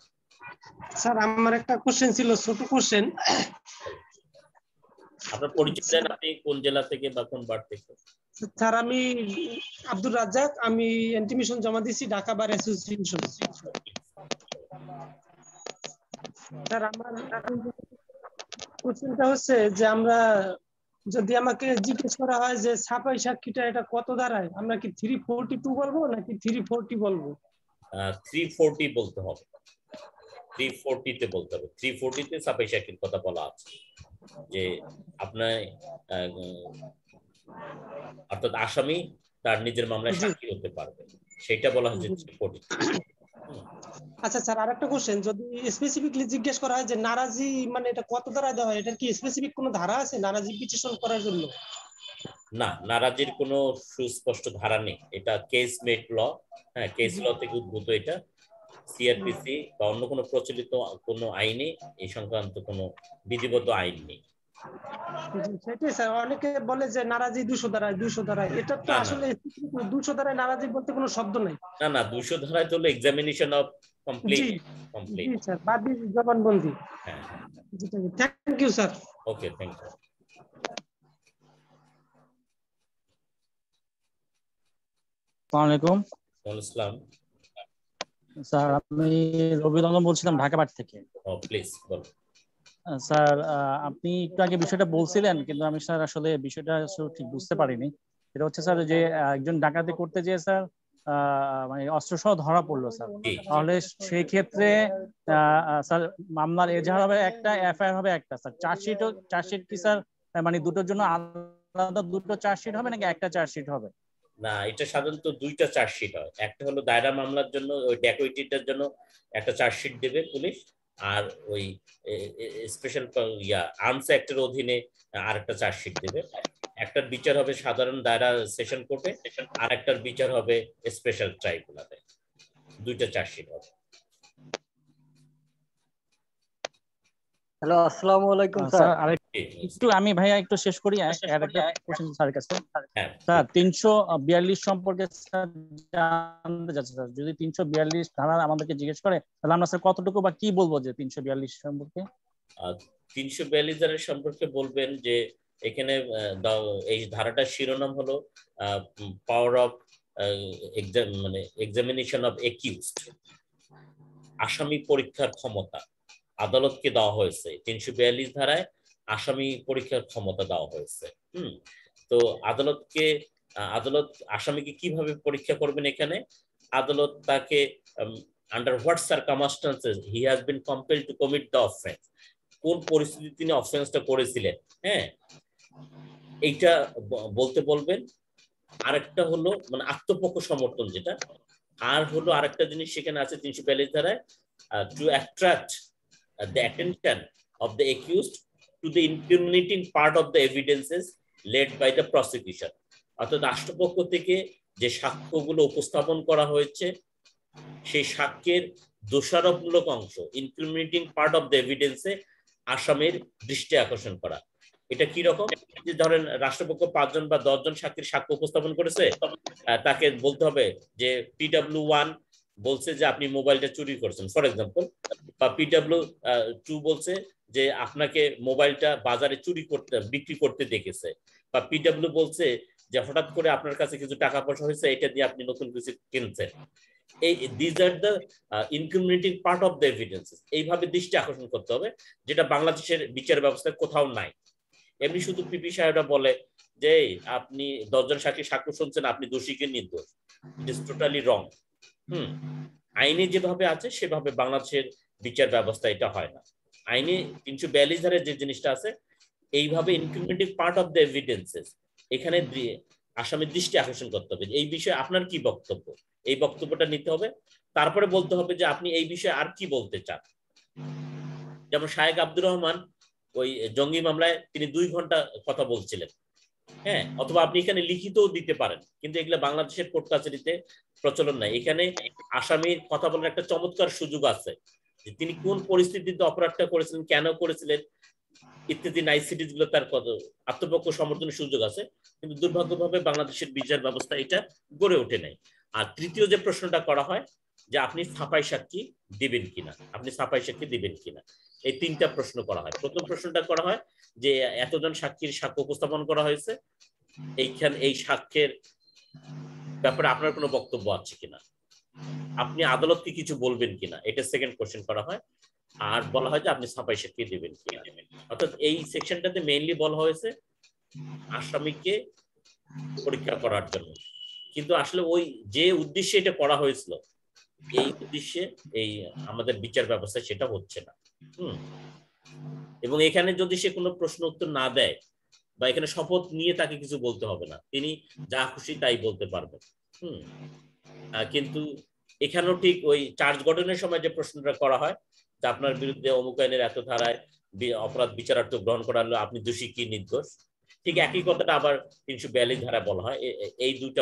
স্যার আমার একটা কোশ্চেন ছিল, ছোট কোশ্চেন। আপনার পরিচয় দেন, আপনি কোন জেলা থেকে বা কোন বার থেকে? স্যার আমি আব্দুর রাজ্জাক, আমি ইন্টিমেশন জমা দিয়েছি ঢাকা বার অ্যাসোসিয়েশন। স্যার আমার কোশ্চেনটা হচ্ছে যে আমরা যদি আমাকে জিজ্ঞেস করা হয় যে ছাপাই সাক্ষীটা এটা কত দাঁড়ায়, আমরা কি 342 বলবো নাকি 340 বলবো? 340 বলতে হবে, 340 তে বলতে হবে। 340 তে ছাপাই সাক্ষীর কথা বলা আছে যে আপনার অর্থাৎ আসামি তার নিজের মামলায় সাক্ষী হতে পারবে, সেটা বলা হচ্ছে 340। আচ্ছা স্যার আরেকটা কোশ্চেন, যদি স্পেসিফিকলি জিজ্ঞেস করা হয় যে নারাজি মানে এটা কত ধারায় দেওয়া হয়, এটার কি স্পেসিফিক কোনো ধারা আছে নারাজি পিটিশন করার জন্য? না, নারাজির কোনো সুস্পষ্ট ধারা নেই, এটা কেস মেড ল। হ্যাঁ, কেস ল থেকে উদ্ভূত এটা। সিআরপিসি বা অন্য কোনো প্রচলিত কোনো আইনে এই সংক্রান্ত কোনো বিধিবদ্ধ আইন নেই। সেটাই স্যার, অনেকে বলে যে নারাজি 200 ধারায় 200 ধারায়, এটা তো আসলে 200 ধারায় নারাজি বলতে কোনো শব্দ নাই। না না, 200 ধারায় তো হলো এক্সামিনেশন অফ কমপ্লিট। জি স্যার, বাদী জবানবন্দি। হ্যাঁ, thank you sir. Okay, thank you. আসসালামু আলাইকুম। ওয়ালাইকুম আসসালাম। স্যার আমি রবিরঞ্জন বলছিলাম ঢাকা বাট থেকে। প্লিজ বলুন। স্যার আপনি একটু আগে বিষয়টা বলছিলেন, কিন্তু আমি স্যার আসলে বিষয়টা ঠিক বুঝতে পারিনি। এটা হচ্ছে স্যার যে একজন ডাকাতি করতে যেয়ে স্যার মানে অস্ত্রসহ ধরা পড়লো স্যার, তাহলে সেই ক্ষেত্রে স্যার মামলার এজাহার হবে একটা, এফআইআর হবে একটা। স্যার চার্জশিট কি স্যার মানে দুটোর জন্য আলাদা দুটো চার্জশিট হবে নাকি একটা চার্জশিট হবে? না, এটা সাধারণত 2টা চার্জশিট হয়। একটা হলো দায়রা মামলার জন্য, ওই ড্যাকোইটিটার জন্য একটা চার্জশিট দেবে পুলিশ, আর ওই স্পেশাল আর্মস অ্যাক্টের অধীনে আরেকটা চার্জশিট দেবে। একটার বিচার হবে সাধারণ দায়রা সেশন কোর্টে, আর একটার বিচার হবে স্পেশাল ট্রাইব্যুনালে। 2টা চার্জশিট হবে। হ্যালো, আসসালামু আলাইকুম স্যার স্যার। একটু আমি ভাইয়া একটু শেষ করি আর একটা কোশ্চেন স্যারের কাছে। হ্যাঁ স্যার 342 সম্পর্কে স্যার জানতে চাচ্ছি স্যার, যদি 342 ধারা আমাদেরকে জিজ্ঞেস করে তাহলে আমরা স্যার কতটুকু বা কি বলবো যে 342 সম্পর্কে? 342 ধারার সম্পর্কে বলবেন যে এখানে এই ধারাটার শিরোনাম হলো পাওয়ার অফ মানে এক্সামিনেশন অফ একিউজড, আসামি পরীক্ষার ক্ষমতা আদালতকে দেওয়া হয়েছে। 342 ধারায় আসামি পরীক্ষার ক্ষমতা দেওয়া হয়েছে। তো আদালত আসামিকে কিভাবে পরীক্ষা করবেন? এখানে আদালত তাকে under what circumstances he has been compelled to commit the offence, কোন পরিস্থিতিতে তিনি অফেন্সটা করেছিলেন, হ্যাঁ, এইটা বলতে বলবেন। আরেকটা হলো মানে আত্মপক্ষ সমর্থন যেটা, আর হলো আরেকটা জিনিস সেখানে আছে 342 ধারায়, two attract the attention of the accused to the incriminating part of the evidences led by the prosecution, অর্থাৎ রাষ্ট্রপক্ষ থেকে যে সাক্ষ্যগুলো উপস্থাপন করা হয়েছে সেই সাক্ষ্যের দোষারোপমূলক অংশ, ইনক্রিমিনেটিং পার্ট অফ দ্য এভিডেন্সে আসামির দৃষ্টি আকর্ষণ করা। এটা কি রকম? যে ধরেন রাষ্ট্রপক্ষ 5 জন বা 10 জন সাক্ষীর সাক্ষ্য উপস্থাপন করেছে, তাকে বলতে হবে যে PW1 বলছে যে আপনি মোবাইলটা চুরি করেছেন ফর এক্সাম্পল, বা PW2 বলছে যে আপনাকে মোবাইলটা বাজারে বিক্রি করতে দেখেছে, বা PW বলছে যে হঠাৎ করে আপনার কাছে কিছু টাকা পয়সা হয়েছে, এটা দিয়ে আপনি নতুন কিছু কিনছেন। these are the incriminating part of the evidences। এইভাবে দৃষ্টি আকর্ষণ করতে হবে, যেটা বাংলাদেশের বিচার ব্যবস্থায় কোথাও নাই। এমনি শুধু পিপি সাহেবরা বলে যে আপনি 10 জন সাক্ষ্য শুনছেন, আপনি দোষীকে নির্দোষ, ইট ইজ টোটালি রং। আইনে যেভাবে আছে সেভাবে বাংলাদেশের বিচার ব্যবস্থা এটা হয় না। আইনে 342 ধারায় যে জিনিসটা আছে, এইভাবে ইনক্রিমিনেটিং পার্ট অফ দ্য এভিডেন্সেস, এখানে আসামির দৃষ্টি আকর্ষণ করতে হবে। এই বিষয়ে আপনার কি বক্তব্য, এই বক্তব্যটা নিতে হবে। তারপরে বলতে হবে যে আপনি এই বিষয়ে আর কি বলতে চান। যেমন শায়েখ আব্দুর রহমান ওই জঙ্গি মামলায় তিনি 2 ঘন্টা কথা বলছিলেন, হ্যাঁ, অথবা আপনি এখানে লিখিতও দিতে পারেন, কিন্তু এগুলো বাংলাদেশের কোর্ট কাছারিতে প্রচলন নাই। এখানে আসামির কথা বলার একটা চমৎকার সুযোগ আছে, যে তিনি কোন পরিস্থিতিতে অপরাধটা করেছিলেন, কেন করেছিলেন ইত্যাদি নাইসিটিস গুলো তার আত্মপক্ষ সমর্থনের সুযোগ আছে। কিন্তু দুর্ভাগ্যভাবে বাংলাদেশের বিচার ব্যবস্থা এটা গড়ে ওঠে নাই। আর তৃতীয় যে প্রশ্নটা করা হয় যে আপনি ছাপাই সাক্ষী দিবেন কিনা, আপনি ছাপাই সাক্ষী দিবেন কিনা, এই 3টা প্রশ্ন করা হয়। প্রথম প্রশ্নটা করা হয় যে এতজন সাক্ষীর সাক্ষ্য উপস্থাপন করা হয়েছে, এই সাক্ষ্যের ব্যাপারে আপনার কোনো বক্তব্য আছে কিনা, আপনি আদালতকে কিছু বলবেন কিনা, এটা সেকেন্ড কোশ্চেন করা হয়। আর বলা হয় যে আপনি ছাপাই সাক্ষী দিবেন কিনা। অর্থাৎ এই সেকশনটাতে মেইনলি বলা হয়েছে আসামিকে পরীক্ষা করার জন্য, কিন্তু আসলে ওই যে উদ্দেশ্যে এটা করা হয়েছিল, এই উদ্দেশ্যে এই আমাদের বিচার ব্যবস্থা সেটা হচ্ছে না। এবং এখানে যদি সে কোনো প্রশ্ন উত্তর না দেয় বা এখানে শপথ নিয়ে তাকে কিছু বলতে হবে না, তিনি যা খুশি তাই বলতে পারবেন। কিন্তু এখানেও ঠিক ওই চার্জ গঠনের সময় যে প্রশ্নটা করা হয় যে আপনার বিরুদ্ধে অমুক আইনের এত ধারায় অপরাধ বিচারার্থ গ্রহণ করা হলো, আপনি দোষী কি নির্দোষ, ঠিক একই কথাটা আবার 342 ধারায় বলা হয়। এই দুইটা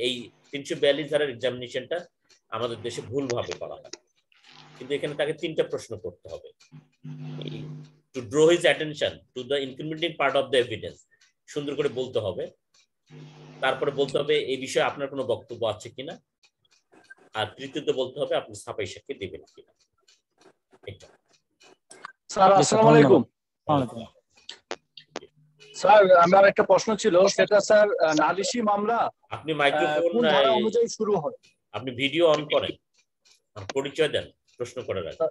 এই 342 ধারার এক্সামিনেশনটা আমাদের দেশে ভুলভাবে করা হয়। কিন্তু এখানে তাকে 3টা প্রশ্ন করতে হবে, two draw his attention to the ইনক্রিমিনেটিং part of the evidence, সুন্দর করে বলতে হবে। তারপরে বলতে হবে এই বিষয়ে আপনার কোনো বক্তব্য আছে কিনা, আর তৃতীয়ত বলতে হবে আপনি ছাপাই সাক্ষী দিবেন কিনা। স্যার আসসালামু আলাইকুম। স্যার আমার একটা প্রশ্ন ছিল, সেটা স্যার নালিশি মামলা আপনি মাইক্রোফোন অনুযায়ী শুরু হয়, আপনি ভিডিও অন করেন, পরিচয় দেন, প্রশ্ন করে রাখেন।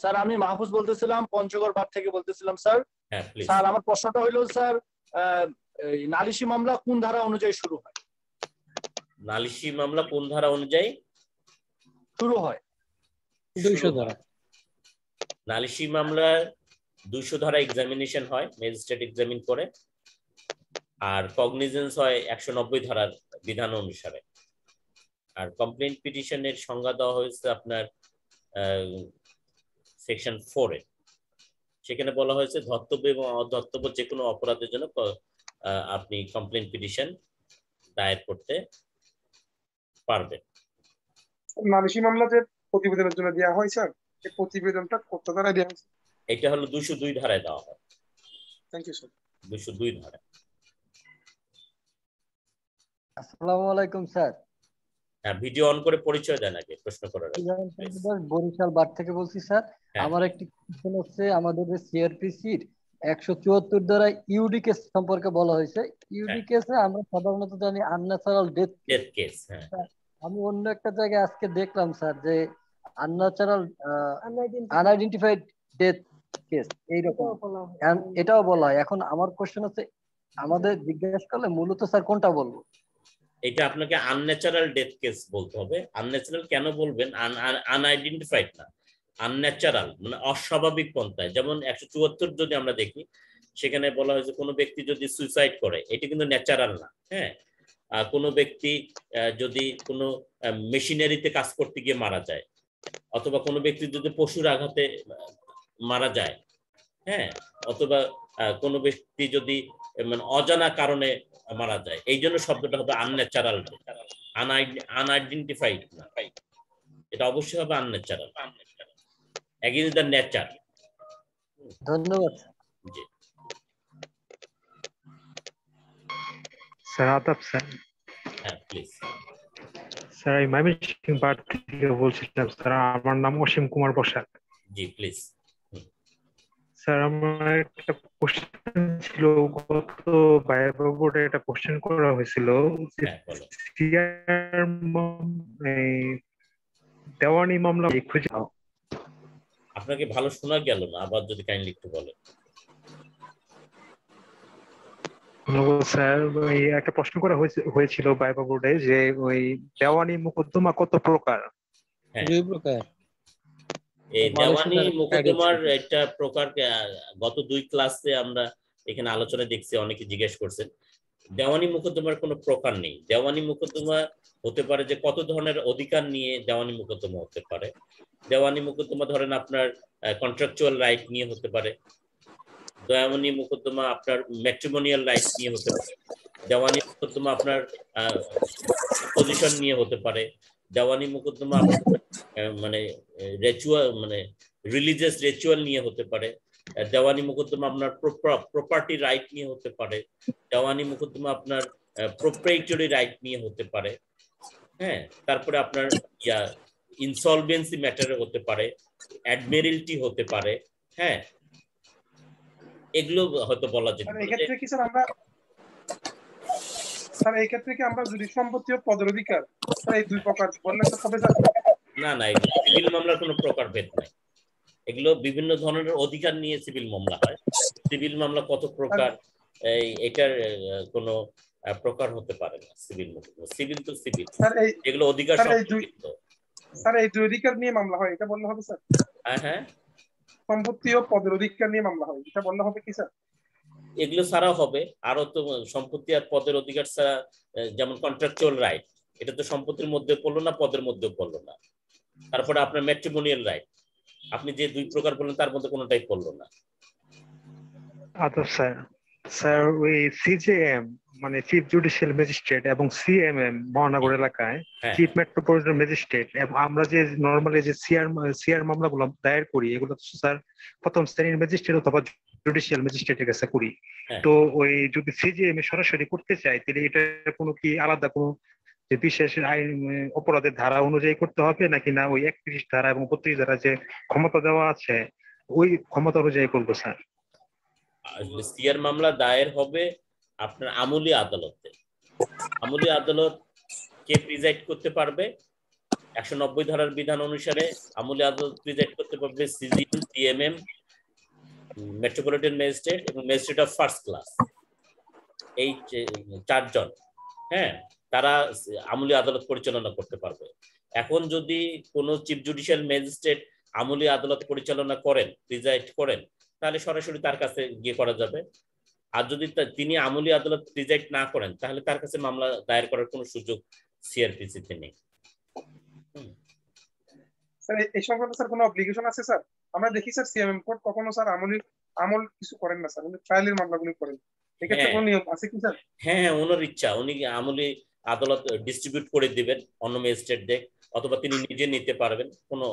স্যার আমি মাহফুজ বলতেছিলাম, পঞ্চগড় বাদ থেকে বলতেছিলাম স্যার। হ্যাঁ প্লিজ। স্যার আমার প্রশ্নটা হইলো স্যার, নালিশি মামলা কোন ধারা অনুযায়ী শুরু হয়? নালিশি মামলা কোন ধারা অনুযায়ী শুরু হয়? 200 ধারা। নালিশি মামলার 200 ধারা এক্সামিনেশন হয়, ম্যাজিস্ট্রেট এক্সামিন করে, আর কগনিজেন্স হয় 190 ধারার বিধান অনুসারে। আর কমপ্লেইন্ট পিটিশনের সংজ্ঞা দেওয়া হয়েছে আপনার সেকশন 4 এ। সেখানে বলা হয়েছে ধর্তব্য এবং অধর্তব্য যে কোনো অপরাধের জন্য আপনি কমপ্লেইন্ট পিটিশন দায়ের করতে পারবেন। নালিশি মামলা যে প্রতিবেদনের জন্য দেওয়া হয় স্যার, এই প্রতিবেদনটা কত ধারায় দেওয়া হয়েছে? এটা হলো 202 ধারায় দেওয়া হয়। Thank you sir. 202 ধারা। আসসালামু আলাইকুম স্যার। হ্যাঁ, ভিডিও অন করে পরিচয় দেন আগে প্রশ্ন করার আগে। বরিশাল বার থেকে বলছি স্যার। হ্যাঁ। আমার একটি কোশ্চেন হচ্ছে, আমাদের যে সিআরপিসির 174 দ্বারা ইউডি কেস সম্পর্কে বলা হয়েছে। ইউডি কেসে আমরা সাধারণত জানি আনন্যাচারাল ডেথ কেস। হ্যাঁ, আমি অন্য একটা জায়গায় আজকে দেখলাম স্যার যে আনন্যাচারাল আনআইডেন্টিফাইড ডেথ কেস এইরকম এটাও বলা হয়। এখন আমার কোশ্চেন হচ্ছে, আমাদের জিজ্ঞেস করলে মূলত স্যার কোনটা বলবো? এটা আপনাকে আনন্যাচারাল ডেথ কেস বলতে হবে। আনন্যাচারাল কেন বলবেন? আনআইডেন্টিফাইড না, আনন্যাচারাল মানে অস্বাভাবিক পন্থায়। যেমন 174 যদি আমরা দেখি, সেখানে বলা হয়েছে কোনো ব্যক্তি যদি সুইসাইড করে, এটি কিন্তু ন্যাচারাল না। হ্যাঁ, কোনো ব্যক্তি যদি কোনো মেশিনারিতে কাজ করতে গিয়ে মারা যায়, অথবা কোনো ব্যক্তি যদি পশুর আঘাতে মারা যায়, হ্যাঁ, অথবা কোনো ব্যক্তি যদি মানে অজানা কারণে মারা যায়, এই জন্য শব্দটা হবে আনন্যাচারাল, আনআইডেন্টিফাইড না। এটা অবশ্যই হবে আনন্যাচারাল, এগেইনস্ট দ্য নেচার। ধন্যবাদ। জি স্যার, আদাব স্যার। হ্যাঁ প্লিজ। স্যার, আমি ময়মনসিংহ বার থেকে বলছিলাম স্যার, আমার নাম অসীম কুমার বসাক। জি প্লিজ। স্যার, আমার একটা কোশ্চেন ছিল, গত ভাইভা বোর্ডে একটা কোশ্চেন করা হয়েছিল যে দেওয়ানি মামলা খুঁজে। আপনাকে ভালো শোনা গেল না, আবার যদি কাইন্ডলি একটু বলেন। স্যার, ওই একটা প্রশ্ন করা হয়েছিল ভাইভা বোর্ডে যে ওই দেওয়ানি মোকদ্দমা কত প্রকার? দুই প্রকার। এই দেওয়ানি মোকদ্দমার একটা প্রকার গত 2 ক্লাসে আমরা এখানে আলোচনা দেখছি, অনেকে জিজ্ঞেস করছেন। দেওয়ানি মোকদ্দমার কোনো প্রকার নেই। দেওয়ানি মোকদ্দমা হতে পারে যে কত ধরনের অধিকার নিয়ে দেওয়ানি মোকদ্দমা হতে পারে। দেওয়ানি মোকদ্দমা ধরেন আপনার কন্ট্রাকচুয়াল রাইট নিয়ে হতে পারে। দেওয়ানি মোকদ্দমা আপনার ম্যাট্রিমোনিয়াল রাইট নিয়ে হতে পারে। দেওয়ানি মোকদ্দমা আপনার পজিশন নিয়ে হতে পারে। দেওয়ানি মোকদ্দমা মানে রিচুয়াল মানে রিলিজিয়াস রিচুয়াল নিয়ে হতে পারে। দেওয়ানি মোকদ্দমা আপনার প্রপার্টি রাইট নিয়ে হতে পারে। দেওয়ানি মোকদ্দমা আপনার প্রোপ্রাইটরি রাইট নিয়ে হতে পারে। হ্যাঁ, তারপরে আপনার ইনসলভেন্সি ম্যাটারে হতে পারে, অ্যাডমিরালটি হতে পারে। হ্যাঁ, এগুলো হয়তো বলা যেতে পারে। এক্ষেত্রে কি স্যার আমরা এই ক্ষেত্রে কি আমরা যদি সম্পত্তি ও পদের অধিকার এই দুই প্রকার বললে তো হবে স্যার? না না, সিভিল মামলার কোনো প্রকারভেদ নাই। এগুলো বিভিন্ন ধরনের অধিকার নিয়ে সিভিল মামলা হয়। সিভিল মামলা কত প্রকার, এটার কোনো প্রকার হতে পারে না। সিভিল মামলা সিভিল তো সিভিল, এগুলো অধিকার সম্পর্কিত। স্যার, এই দুই অধিকার নিয়ে মামলা হয়, এটা বললে হবে স্যার? হ্যাঁ হ্যাঁ, সম্পত্তি ও পদের অধিকার নিয়ে মামলা হয়, এটা বললে হবে কি স্যার? এগুলো ছাড়াও হবে আরো তো সম্পত্তি আর পদের অধিকার ছাড়া, যেমন কন্ট্রাকচুয়াল রাইট, এটা তো সম্পত্তির মধ্যে পড়লো না, পদের মধ্যে পড়লো না। তারপরে আপনার ম্যাট্রিমোনিয়াল রাইট, আপনি যে 2 প্রকার বললেন তার মধ্যে কোনোটাই পড়লো না। আচ্ছা স্যার। স্যার, ওই সিজেএম মানে চিফ জুডিশিয়াল ম্যাজিস্ট্রেট এবং সিএমএম মহানগর এলাকায় চিফ মেট্রোপলিটন ম্যাজিস্ট্রেট, এবং আমরা যে নরমালি যে সিআর মামলাগুলো দায়ের করি, এগুলো স্যার প্রথম শ্রেণীর ম্যাজিস্ট্রেট অথবা জুডিশিয়াল ম্যাজিস্ট্রেটের কাছে করি। তো ওই যদি সিজেএম এ সরাসরি করতে চাই, তাহলে এটা কোনো কি আলাদা কোনো যে বিশেষ আইন অপরাধের ধারা অনুযায়ী করতে হবে নাকি না ওই 31 ধারা এবং 32 ধারা যে ক্ষমতা দেওয়া আছে ওই ক্ষমতা অনুযায়ী করবো স্যার? সিআর মামলা দায়ের হবে আপনার আমলি আদালতে। আমলি আদালত কে প্রিজাইড করতে পারবে? 190 ধারার বিধান অনুসারে আমলি আদালত প্রিজাইড করতে পারবে সিজিএম, সিএমএম, মেট্রোপলিটন ম্যাজিস্ট্রেট এবং ম্যাজিস্ট্রেট অফ ফার্স্ট ক্লাস, এই 4 জন। হ্যাঁ, তারা আমলি আদালত পরিচালনা করতে পারবে। এখন যদি কোনো চিফ জুডিশিয়াল ম্যাজিস্ট্রেট আমলি আদালত পরিচালনা করেন, প্রিজাইড করেন, তাহলে সরাসরি তার কাছে গিয়ে করা যাবে। আর যদি তিনি আমলি আদালত প্রিজাইড না করেন, তাহলে তার কাছে মামলা দায়ের করার কোনো সুযোগ সিআরপিসিতে নেই। স্যার, এই সংক্রান্ত স্যার কোনো অব্লিগেশন আছে স্যার? আমরা দেখি স্যার সিএমএম কোর্ট কখনো স্যার আমল কিছু করেন না স্যার, কিন্তু ট্রায়ালের মামলাগুলো করেন। এক্ষেত্রে কোনো নিয়ম আছে কি স্যার? হ্যাঁ হ্যাঁ, ওনার ইচ্ছা, উনি আমলি আদালত ডিস্ট্রিবিউট করে দিবেন অন্য ম্যাজিস্ট্রেটদের, অথবা তিনি নিজে নিতে পারবেন, কোনো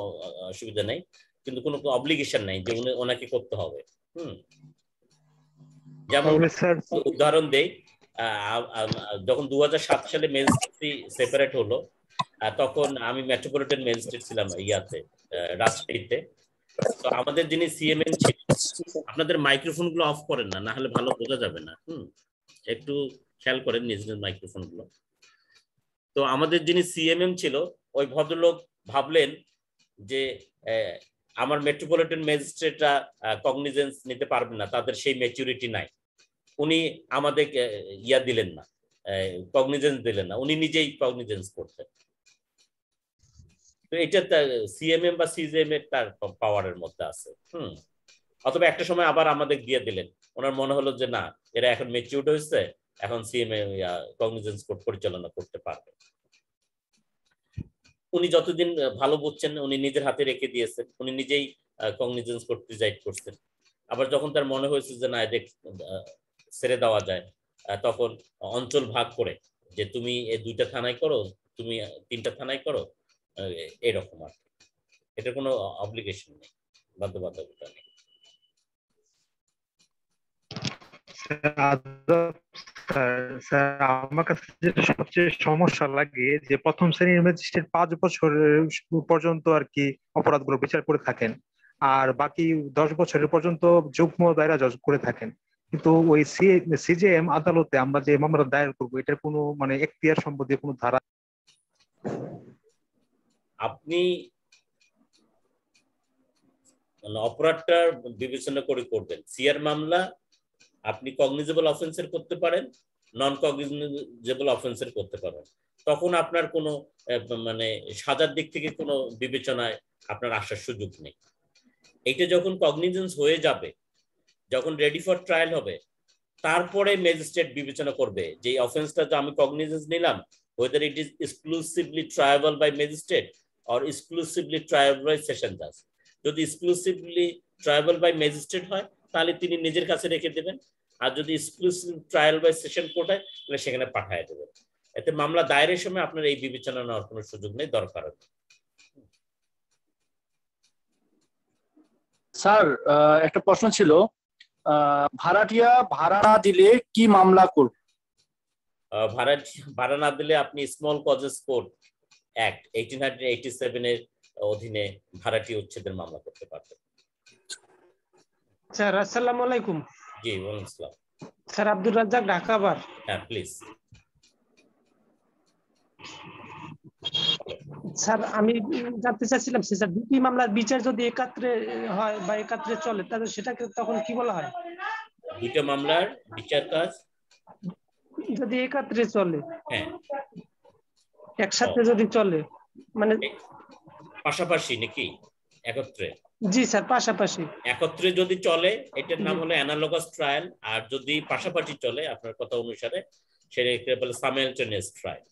অসুবিধা নেই। কিন্তু কোনো অব্লিগেশন নাই যে ওনাকে করতে হবে। যেমন উদাহরণ দেই, যখন 2007 সালে ম্যাজিস্ট্রেসি সেপারেট হলো, তখন আমি মেট্রোপলিটন ম্যাজিস্ট্রেট ছিলাম ইয়াতে রাজশাহীতে। তো আমাদের যিনি সিএমএম ছিল, আপনাদের মাইক্রোফোন গুলো অফ করেন না, না হলে ভালো বোঝা যাবে না। একটু খেয়াল করেন নিজ নিজ মাইক্রোফোন গুলো। তো আমাদের যিনি সিএমএম ছিল, ওই ভদ্রলোক ভাবলেন যে আমার মেট্রোপলিটন ম্যাজিস্ট্রেটরা কগনিজেন্স নিতে পারবে না, তাদের সেই ম্যাচুরিটি নাই। উনি আমাদের ইয়া দিলেন না, কগনিজেন্স দিলেন না, উনি নিজেই কগনিজেন্স করতেন। তো এটা সিএমএম বা সিজিএম এর তার পাওয়ারের মধ্যে আছে। অথবা একটা সময় আবার আমাদের দিয়ে দিলেন, ওনার মনে হলো যে না, এরা এখন ম্যাচিউরড হয়েছে, এখন সিএমএম কগনিজেন্স কোড পরিচালনা করতে পারবে। উনি যতদিন ভালো বুঝছেন উনি নিজের হাতে রেখে দিয়েছেন, উনি নিজেই কগনিজেন্স কোড প্রিজাইড করছেন। আবার যখন তার মনে হয়েছে যে না এদের ছেড়ে দেওয়া যায়, তখন অঞ্চল ভাগ করে যে তুমি এই 2টা থানায় করো, তুমি 3টা থানায় করো, এরকম আর কি। এটা কোনো অব্লিগেশন নেই, বাধ্যবাধকতা নেই। আমার কাছে যেটা সবচেয়ে সমস্যা লাগে যে প্রথম শ্রেণীর ম্যাজিস্ট্রেট 5 বছর পর্যন্ত আর কি অপরাধগুলো বিচার করে থাকেন, আর বাকি 10 বছরের পর্যন্ত যুগ্ম দায়রা জজ করে থাকেন। কিন্তু ওই সিজেএম আদালতে আমরা যে মামলা দায়ের করবো, এটার কোনো মানে এখতিয়ার সম্বন্ধে কোনো ধারা? আপনি অপরাধটা বিবেচনা করে করবেন। সিআর মামলা আপনি কগনিজেবল অফেন্সের করতে পারেন, নন কগনিজেবল অফেন্সের করতে পারেন। তখন আপনার কোনো মানে সাজার দিক থেকে কোনো বিবেচনায় আপনার আসার সুযোগ নেই। এইটা যখন কগনিজেন্স হয়ে যাবে, যখন রেডি ফর ট্রায়াল হবে, তারপরে ম্যাজিস্ট্রেট বিবেচনা করবে যে এই অফেন্সটা যে আমি কগনিজেন্স নিলাম, whether it is exclusively triable by magistrate or exclusively triable by session judge। যদি exclusively triable by magistrate হয় তাহলে তিনি নিজের কাছে রেখে দেবেন, আর যদি exclusive trial by session court হয় তাহলে সেখানে পাঠিয়ে দেবেন। এতে মামলা দায়েরের সময় আপনার এই বিবেচনা নেওয়ার কোনো সুযোগ নেই, দরকার নেই। স্যার একটা প্রশ্ন ছিল, ভাড়াটিয়া ভাড়া না দিলে কি মামলা করব? ভাড়া না দিলে আপনি স্মল কজেস কোড অ্যাক্ট 1887 এর অধীনে ভাড়াটিয়া উচ্ছেদের মামলা করতে পারবেন। স্যার আসসালামু আলাইকুম। জি ওয়ালাইকুম আসসালাম। স্যার আব্দুর রাজ্জাক, ঢাকা বার। হ্যাঁ প্লিজ। স্যার আমি জানতে চাচ্ছিলাম স্যার, দুটি মামলার বিচার যদি একাত্রে হয় বা একাত্রে চলে তাহলে সেটাকে তখন কি বলা হয়? দুটো মামলার বিচার কাজ যদি একাত্রে চলে, হ্যাঁ একসাথে যদি চলে, মানে পাশাপাশি নাকি একত্রে? জি স্যার পাশাপাশি। একত্রে যদি চলে এটার নাম হলো অ্যানালগাস ট্রায়াল, আর যদি পাশাপাশি চলে আপনার কথা অনুসারে সেটাকে বলে সাইমালটেনিয়াস ট্রায়াল।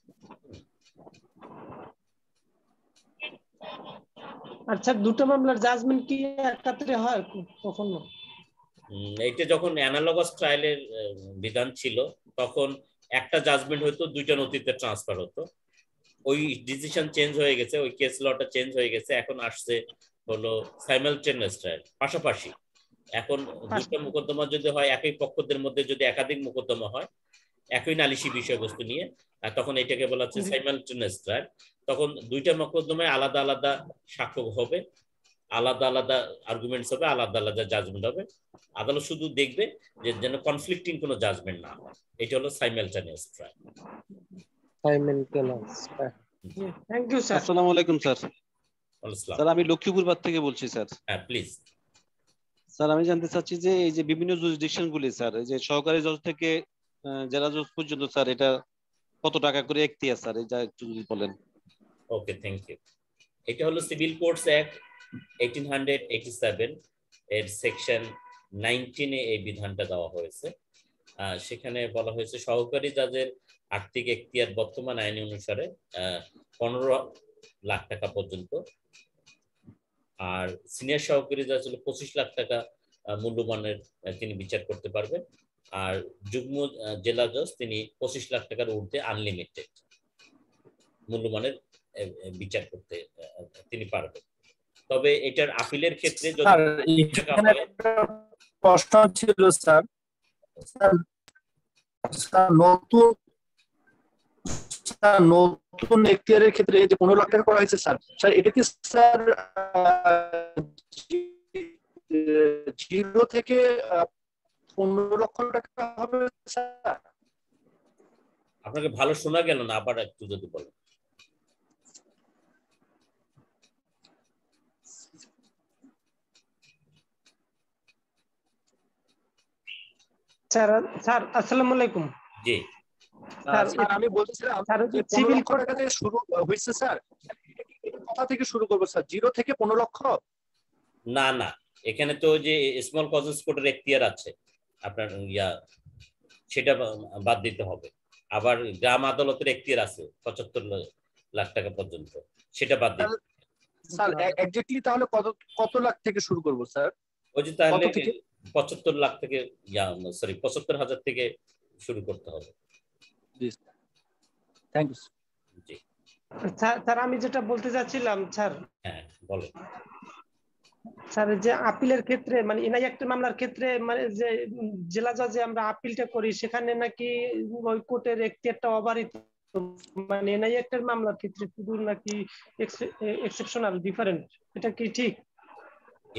আচ্ছা, দুটো মামলার জাজমেন্ট কি একাত্রে হয় কখনো? এইটা যখন অ্যানালগাস ট্রায়ালের বিধান ছিল তখন একটা জাজমেন্ট হতো, দুইটা নথিতে ট্রান্সফার হতো। ওই ডিসিশন চেঞ্জ হয়ে গেছে, ওই কেস লটা চেঞ্জ হয়ে গেছে, এখন আসছে হলো সাইমালটেনিয়াস ট্রায়াল, পাশাপাশি। এখন দুটো মোকদ্দমা যদি হয়, একই পক্ষদের মধ্যে যদি একাধিক মোকদ্দমা হয় একই নালিশি বিষয়বস্তু নিয়ে, তখন এটাকে বলা হচ্ছে সাইমালটেনিয়াস ট্রায়াল। তখন দুইটা মোকদ্দমায় আলাদা আলাদা সাক্ষ্য হবে, আলাদা আলাদা আর্গুমেন্টস হবে, আলাদা আলাদা জাজমেন্ট হবে। আদালত শুধু দেখবে যে যেন কনফ্লিক্টিং কোনো জাজমেন্ট না হয়। এটা হলো simultaneous trial. Thank you sir. আসসালামু আলাইকুম স্যার। স্যার আমি লক্ষ্মীপুরবাদ থেকে বলছি স্যার। হ্যাঁ প্লিজ। স্যার আমি জানতে চাচ্ছি যে এই যে বিভিন্ন জুরিসডিকশন গুলি স্যার, এই যে সহকারী জজ থেকে জেলা জজ পর্যন্ত স্যার, এটা কত টাকা করে এখতিয়ার স্যার, এটা একটু যদি বলেন। Okay thank you. এটা হলো সিভিল কোর্টস অ্যাক্ট 1887 এর সেকশন 19 এ এই বিধানটা দেওয়া হয়েছে। সেখানে বলা হয়েছে সহকারী জাজের আর্থিক এখতিয়ার বর্তমান আইন অনুসারে 15 লাখ টাকা পর্যন্ত, আর সিনিয়র সহকারী জাজ হলো 25 লাখ টাকা মূল্যমানের তিনি বিচার করতে পারবেন, আর যুগ্ম জেলা জজ তিনি 25 লাখ টাকার ঊর্ধ্বে আনলিমিটেড মূল্যমানের বিচার করতে তিনি পারবেন। তবে এটার আপিলের ক্ষেত্রে যদি স্যার এখানে একটা প্রশ্ন ছিল স্যার, নতুন এখতিয়ারের ক্ষেত্রে যে 15 লাখ টাকা করা হয়েছে স্যার, স্যার এটা কি স্যার 0 থেকে 15 লক্ষ টাকা হবে স্যার? আপনাকে ভালো শোনা গেল না, আবার একটু যদি বলেন। স্যার স্যার আসসালামু আলাইকুম। জি স্যার আমি বলছিলাম যে 15 লক্ষ টাকা থেকে শুরু হয়েছে স্যার, কোথা থেকে শুরু করবো স্যার, 0 থেকে 15 লক্ষ? না না, এখানে তো যে স্মল কজেস কোডের এখতিয়ার আছে আপনার সেটা বাদ দিতে হবে। আবার গ্রাম আদালতের এখতিয়ার আছে 75 লাখ টাকা পর্যন্ত, সেটা বাদ দিতে। স্যার এক্স্যাক্টলি তাহলে কত লাখ থেকে শুরু করব স্যার? ওই যে তাহলে 75 লাখ থেকে 75,000 থেকে শুরু করতে হবে। জি থ্যাংক ইউ জি স্যার আমি যেটা বলতে চাচ্ছিলাম স্যার, হ্যাঁ বলেন স্যার যে আপিলের ক্ষেত্রে মানে এনআই একটা মামলার ক্ষেত্রে মানে যে জেলা জজে আমরা আপিলটা করি সেখানে নাকি ওই কোর্টের এখতিয়ারটা অবারিত, মানে এনআই একটা মামলার ক্ষেত্রে শুধু নাকি এক্সেপশনাল ডিফারেন্ট, এটা কি ঠিক?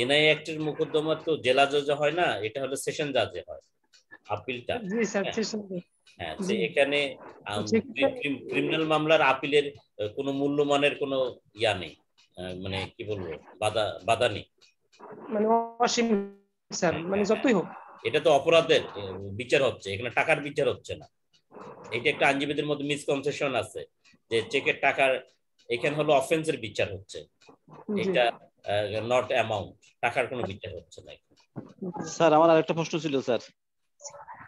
এনআই অ্যাক্টের মোকদ্দমা তো জেলা জজে হয় না, এটা হলো সেশন জাজে হয় আপিলটা। জি স্যার সেশন। হ্যাঁ, এখানে ক্রিমিনাল মামলার আপিলের কোনো মূল্যমানের কোনো ইয়া নেই, মানে কি বলবো, বাধা নেই, মানে অসীম স্যার, মানে যতই হোক। এটা তো অপরাধের বিচার হচ্ছে, এখানে টাকার বিচার হচ্ছে না। এটা একটা আইনজীবীদের মধ্যে মিসকনসেপশন আছে যে চেকের টাকার, এখানে হলো অফেন্সের বিচার হচ্ছে, এটা নট অ্যামাউন্ট, টাকার কোনো বিচার হচ্ছে না। স্যার আমার আরেকটা প্রশ্ন ছিল স্যার।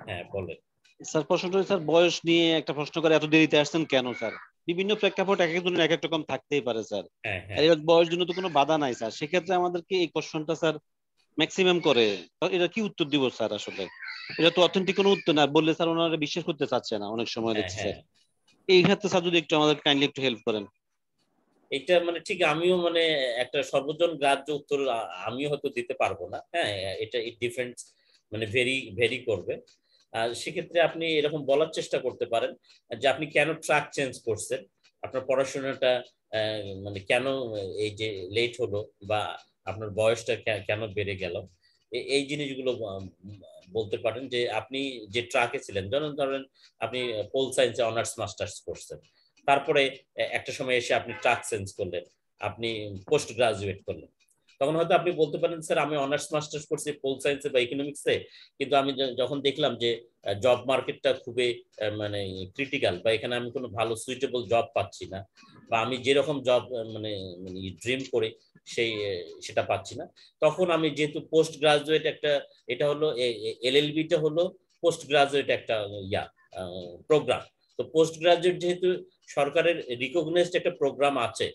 হ্যাঁ বলেন স্যার। প্রশ্নটা স্যার বয়স নিয়ে একটা প্রশ্ন করে, এত দেরিতে আসছেন কেন স্যার? বিভিন্ন প্রেক্ষাপট এক একজনের এক এক রকম থাকতেই পারে স্যার, এবার বয়স জন্য তো কোনো বাধা নাই স্যার, সেক্ষেত্রে আমাদেরকে এই কোশ্চেনটা স্যার ম্যাক্সিমাম করে এটা কি উত্তর দিব স্যার? আসলে এটা তো অথেন্টিক কোনো উত্তর না, বললে স্যার ওনারা বিশ্বাস করতে চাচ্ছে না অনেক সময় দেখছি স্যার। এই ক্ষেত্রে স্যার যদি একটু আমাদের কাইন্ডলি একটু হেল্প করেন। এটা মানে ঠিক আমিও মানে একটা সর্বজন গ্রাহ্য উত্তর আমিও হয়তো দিতে পারবো না। হ্যাঁ, এটা ডিফারেন্স মানে ভেরি করবে। আর সেক্ষেত্রে আপনি এরকম বলার চেষ্টা করতে পারেন যে আপনি কেন ট্র্যাক চেঞ্জ করছেন, আপনার পড়াশোনাটা মানে কেন এই যে লেট হলো, বা আপনার বয়সটা কেন বেড়ে গেল, এই জিনিসগুলো বলতে পারেন। যে আপনি যে ট্র্যাকে ছিলেন, ধরেন আপনি পোল সায়েন্সে অনার্স মাস্টার্স করছেন, তারপরে একটা সময় এসে আপনি ট্র্যাক চেঞ্জ করলেন, আপনি পোস্ট গ্রাজুয়েট করলেন, তখন হয়তো আপনি বলতে পারেন স্যার আমি অনার্স মাস্টার্স করছি পোল সায়েন্সে বা ইকোনমিক্সে, কিন্তু আমি যখন দেখলাম যে জব মার্কেটটা খুবই মানে ক্রিটিক্যাল, বা এখানে আমি কোনো ভালো সুইটেবল জব পাচ্ছি না, বা আমি যেরকম জব মানে ড্রিম করি সেটা পাচ্ছি না, তখন আমি যেহেতু পোস্ট গ্রাজুয়েট একটা, এটা হলো এলএলবিটা হলো পোস্ট গ্রাজুয়েট একটা প্রোগ্রাম। তো পোস্ট গ্রাজুয়েট যেহেতু সরকারের রিকগনাইজড একটা প্রোগ্রাম আছে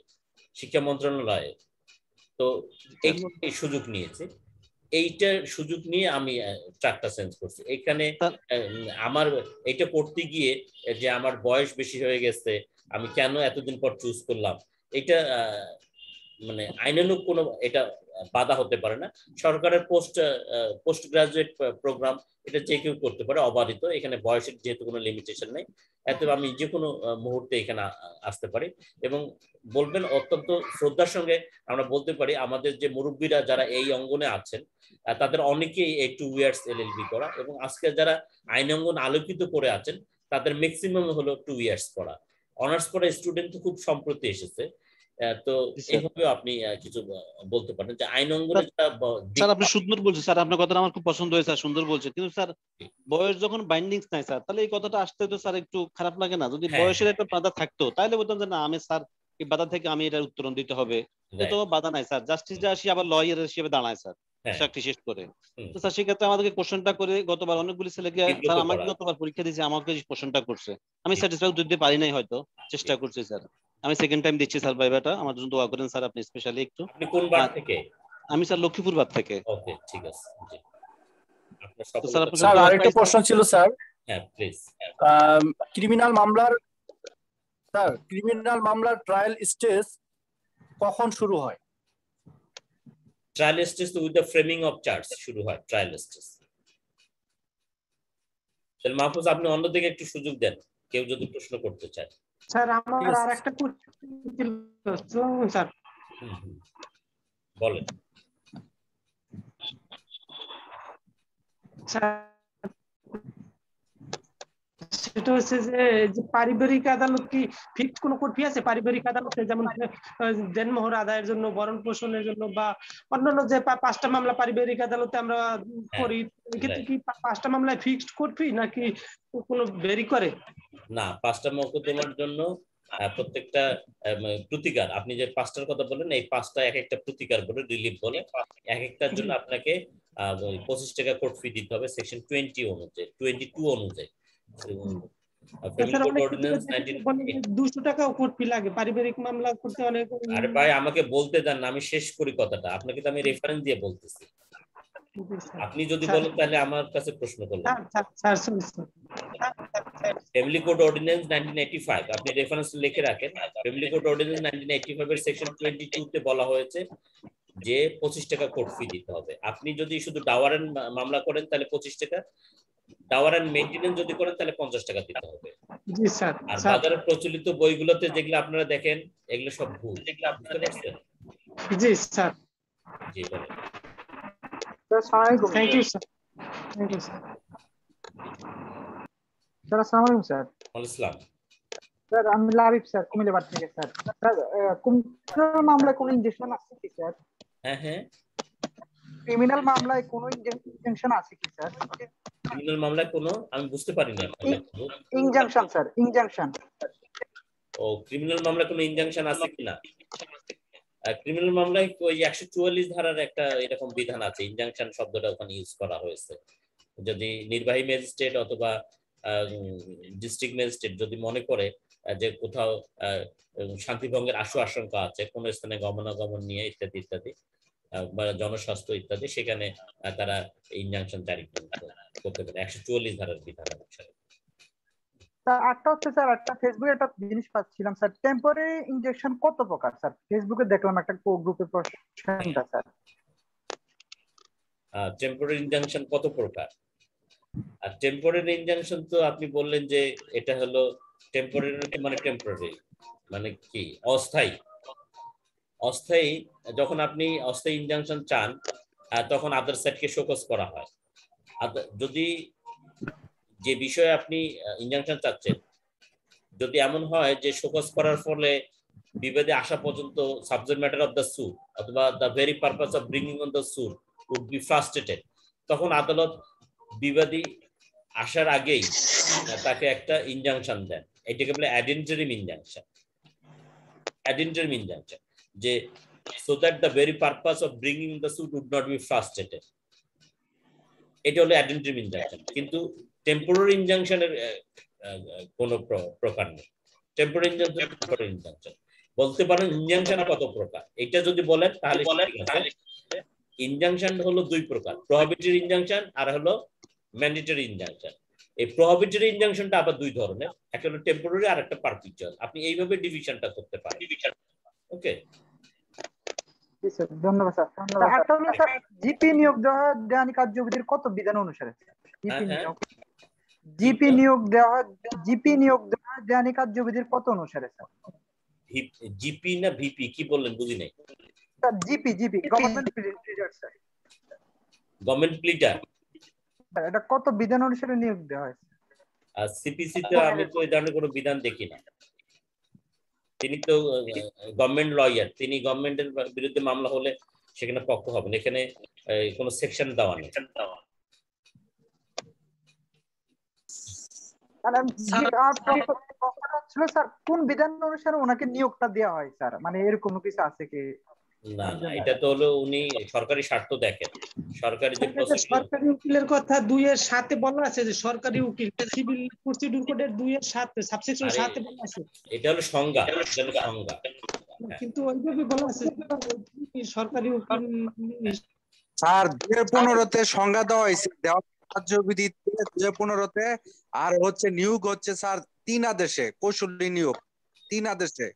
শিক্ষা মন্ত্রণালয়ে, তো এই সুযোগ নিয়েছে, এইটার সুযোগ নিয়ে আমি ট্র্যাকটা চেঞ্জ করছি। এখানে আমার এইটা করতে গিয়ে যে আমার বয়স বেশি হয়ে গেছে, আমি কেন এতদিন পর চুজ করলাম, এটা মানে আইনানুগ কোনো এটা বাধা হতে পারে না। সরকারের পোস্ট গ্রাজুয়েট প্রোগ্রাম এটা যে কেউ করতে পারে, অবাধিত, এখানে বয়সের যেহেতু কোনো লিমিটেশন নেই, এত আমি যে কোনো মুহূর্তে এখানে আসতে পারি। এবং বলবেন অত্যন্ত শ্রদ্ধার সঙ্গে আমরা বলতে পারি, আমাদের যে মুরব্বীরা যারা এই অঙ্গনে আছেন তাদের অনেকেই এই 2 ইয়ার্স এলএলবি করা, এবং আজকে যারা আইন অঙ্গন আলোকিত করে আছেন তাদের ম্যাক্সিমাম হলো 2 ইয়ার্স করা। অনার্স করা স্টুডেন্ট তো খুব সম্প্রতি এসেছে, তো এইভাবে আপনি কিছু বলতে পারেন যে আইন অঙ্গনে স্যার আপনি সুন্দর বলছেন স্যার, আপনার কথাটা আমার খুব পছন্দ হয়েছে স্যার, সুন্দর বলছে, কিন্তু স্যার বয়স যখন বাইন্ডিংস নাই স্যার, তাহলে এই কথাটা আসতে তো স্যার একটু খারাপ লাগে না? যদি বয়সের একটা বাধা থাকতো তাহলে বলতাম যে না আমি স্যার এই বাধা থেকে আমি এটার উত্তরণ দিতে হবে, তো বাধা নাই স্যার, জাস্টিস যা আসি আবার লয়ার হিসেবে দাঁড়ায় স্যার চাকরি শেষ করে। তো স্যার সেক্ষেত্রে আমাদেরকে কোশ্চেনটা করে, গতবার অনেকগুলি ছেলেকে স্যার আমাকে গতবার পরীক্ষা দিয়েছে, আমাকে কোশ্চেনটা করছে, আমি স্যাটিসফাই উত্তর দিতে পারি নাই, হয়তো চেষ্টা করছি স্যার, আমি সেকেন্ড টাইম দিচ্ছি স্যার ভাইবাটা, আমার জন্য দোয়া করেন স্যার আপনি স্পেশালি একটু। আপনি কোন বার থেকে? আমি স্যার লক্ষ্মীপুর বার থেকে। ওকে ঠিক আছে, জি স্যার আরেকটা প্রশ্ন ছিল স্যার। হ্যাঁ প্লিজ। ক্রিমিনাল মামলার ট্রায়াল স্টেজ কখন শুরু হয়? ট্রায়াল স্টেজ তো with the framing of charts শুরু হয় ট্রায়াল স্টেজ। তাহলে মাহফুজ আপনি অন্যদিকে একটু সুযোগ দেন, কেউ যদি প্রশ্ন করতে চায়। স্যার আমার আরেকটা কোশ্চেন ছিল স্যার। বলেন। সেটা হচ্ছে যে পারিবারিক আদালত কি ফিক্সড কোনো কোর্ট ফি আছে পারিবারিক আদালতে, যেমন দেনমোহর আদায়ের জন্য, ভরণ পোষণের জন্য, বা অন্যান্য যে 5টা মামলা পারিবারিক আদালতে আমরা করি, এক্ষেত্রে কি 5টা মামলায় ফিক্সড কোর্ট ফি নাকি কোনো ভেরি করে? না, 5টা মোকদ্দমার জন্য প্রত্যেকটা প্রতিকার, আপনি যে 5টার কথা বলেন, এই 5টা এক একটা প্রতিকার বলে, রিলিফ বলে, এক একটার জন্য আপনাকে 25 টাকা কোর্ট ফি দিতে হবে সেকশন 20 অনুযায়ী, 22 অনুযায়ী। 200 টাকাও কোর্ট ফি লাগে পারিবারিক মামলা করতে অনেক। আরে ভাই আমাকে বলতে দেন, আমি শেষ করি কথাটা, আপনাকে তো আমি রেফারেন্স দিয়ে বলতেছি। আপনি যদি বলেন তাহলে আমার কাছে প্রশ্ন করলেন। ফ্যামিলি কোড অর্ডিন্যান্স 1985, আপনি রেফারেন্স লিখে রাখেন। ফ্যামিলি কোড অর্ডিন্যান্স 1985 এর সেকশন 22 তে বলা হয়েছে যে 25 টাকা কোর্ট ফি দিতে হবে। আপনি যদি শুধু ডাওয়ার এন্ড মামলা করেন তাহলে 25 টাকা, ডাওয়ার এন্ড মেইনটেনেন্স যদি করেন তাহলে 50 টাকা দিতে হবে। জি স্যার। আর বাজারে প্রচলিত বইগুলোতে যেগুলো আপনারা দেখেন এগুলো সব ভুল। বুঝতে পারছেন? জি স্যার। জি বলেন। Thank you sir. Thank you sir. Sir আসসালামু আলাইকুম স্যার। ওয়ালাইকুম আসসালাম। স্যার আমি লাবিব স্যার, কুমিল্লা থেকে স্যার। স্যার ক্রিমিনাল মামলায় কোনো ইনজেকশন আছে কি স্যার? হ্যাঁ হ্যাঁ, ক্রিমিনাল মামলায় কোনো ইনজেকশন আছে কি স্যার? ক্রিমিনাল মামলায় কোনো, আমি বুঝতে পারিনি আপনাদের। Injunction sir, injunction. ও, ক্রিমিনাল মামলায় কোনো ইনজাংশন আছে কিনা? ক্রিমিনাল মামলায় ওই 144 ধারার একটা এরকম বিধান আছে, ইনজাংশন শব্দটা ওখানে ইউজ করা হয়েছে। যদি নির্বাহী ম্যাজিস্ট্রেট অথবা ডিস্ট্রিক্ট ম্যাজিস্ট্রেট যদি মনে করে যে কোথাও শান্তিভঙ্গের আশঙ্কা আছে কোনো স্থানে গমনাগমন নিয়ে ইত্যাদি ইত্যাদি, বা জনস্বাস্থ্য ইত্যাদি, সেখানে তারা ইনজাংশন জারি করতে পারে 144 ধারার বিধান অনুসারে। একটা হচ্ছে স্যার, একটা ফেসবুকে একটা জিনিস পাচ্ছিলাম স্যার, টেম্পোরারি ইনজেকশন কত প্রকার স্যার? ফেসবুকে দেখলাম একটা গ্রুপে প্রশ্নটা স্যার। টেম্পোরারি ইনজাংশন কত প্রকার? আর টেম্পোরারি ইনজাংশন তো আপনি বললেন যে এটা হলো টেম্পোরারি, মানে টেম্পোরারি মানে কি অস্থায়ী। অস্থায়ী, যখন আপনি অস্থায়ী ইনজাংশন চান তখন আদার সাইডকে শোকজ করা হয়। যদি যে বিষয়ে আপনি ইনজাংশন চাচ্ছেন যদি এমন হয় যে শোকজ করার ফলে বিবাদে আসা পর্যন্ত subject matter of the suit অথবা the very purpose of bringing on the suit would be frustrated, তখন আদালত বিবাদী আসার আগেই তাকে একটা ইনজাংশন দেন। এটাকে বলে অ্যাডেন্টারিম ইনজাংশন। অ্যাডেন্টারিম ইনজাংশন যে so that the very purpose of bringing the suit would not be frustrated, এটা হলো অ্যাডেন্টারিম ইনজাংশন। কিন্তু টেম্পোরারি ইনজাংশনের কোনো প্রকার নেই। টেম্পোরারি ইনজাংশন বলতে পারেন ইনজাংশন কত প্রকার, এটা যদি বলেন তাহলে ইনজাংশন হলো 2 প্রকার, প্রহিবিটরি ইনজাংশন আর হলো ম্যান্ডেটরি ইনজাংশন। এই প্রহিবিটরি ইনজাংশনটা আবার 2 ধরনের, একটা হলো টেম্পোরারি আর একটা পারপিচুয়াল। আপনি এইভাবে ডিভিশনটা করতে পারেন। ওকে, ধন্যবাদ স্যার। একটা হলো স্যার, জিপি নিয়োগ দেওয়ানি কার্যবিধির কত বিধান অনুসারে? জিপি নিয়োগ দেওয়ানি কার্যবিধির কত অনুসারে স্যার? জিপি না ভিপি কি বললেন বুঝি নাই sir. GP government pleader sir. Government pleader sir, এটা কত বিধান অনুসারে নিয়োগ দেওয়া হয়? আর সিপিসি তে আমি তো এই ধরনের কোনো বিধান দেখি না। তিনি তো গভর্নমেন্ট লয়ার, তিনি গভর্নমেন্টের বিরুদ্ধে মামলা হলে সেখানে পক্ষ হবেন, এখানে কোনো সেকশন দেওয়া নেই। স্যার কোন বিধান অনুসারে ওনাকে নিয়োগটা দেওয়া হয় স্যার, মানে এরকম কিছু আছে কি? না না, এটা তো হলো উনি সরকারি স্বার্থ দেখেন। সরকারি যে সরকারি উকিলের কথা 2 এর 7 বলা আছে যে সরকারি উকিল সিভিল প্রসিডিউর কোডের 2 এর 7 সাবসেকশন 7 বলা আছে। এটা হলো সংজ্ঞা, সংজ্ঞা। কিন্তু ওইভাবে বলা আছে সরকারি উকিল স্যার 2015 তে সংজ্ঞা দেওয়া হয়েছে, কার্যবিধিতে 2015 তে। আর হচ্ছে নিয়োগ হচ্ছে স্যার 3 আদেশে, কৌশলী নিয়োগ 3 আদেশে।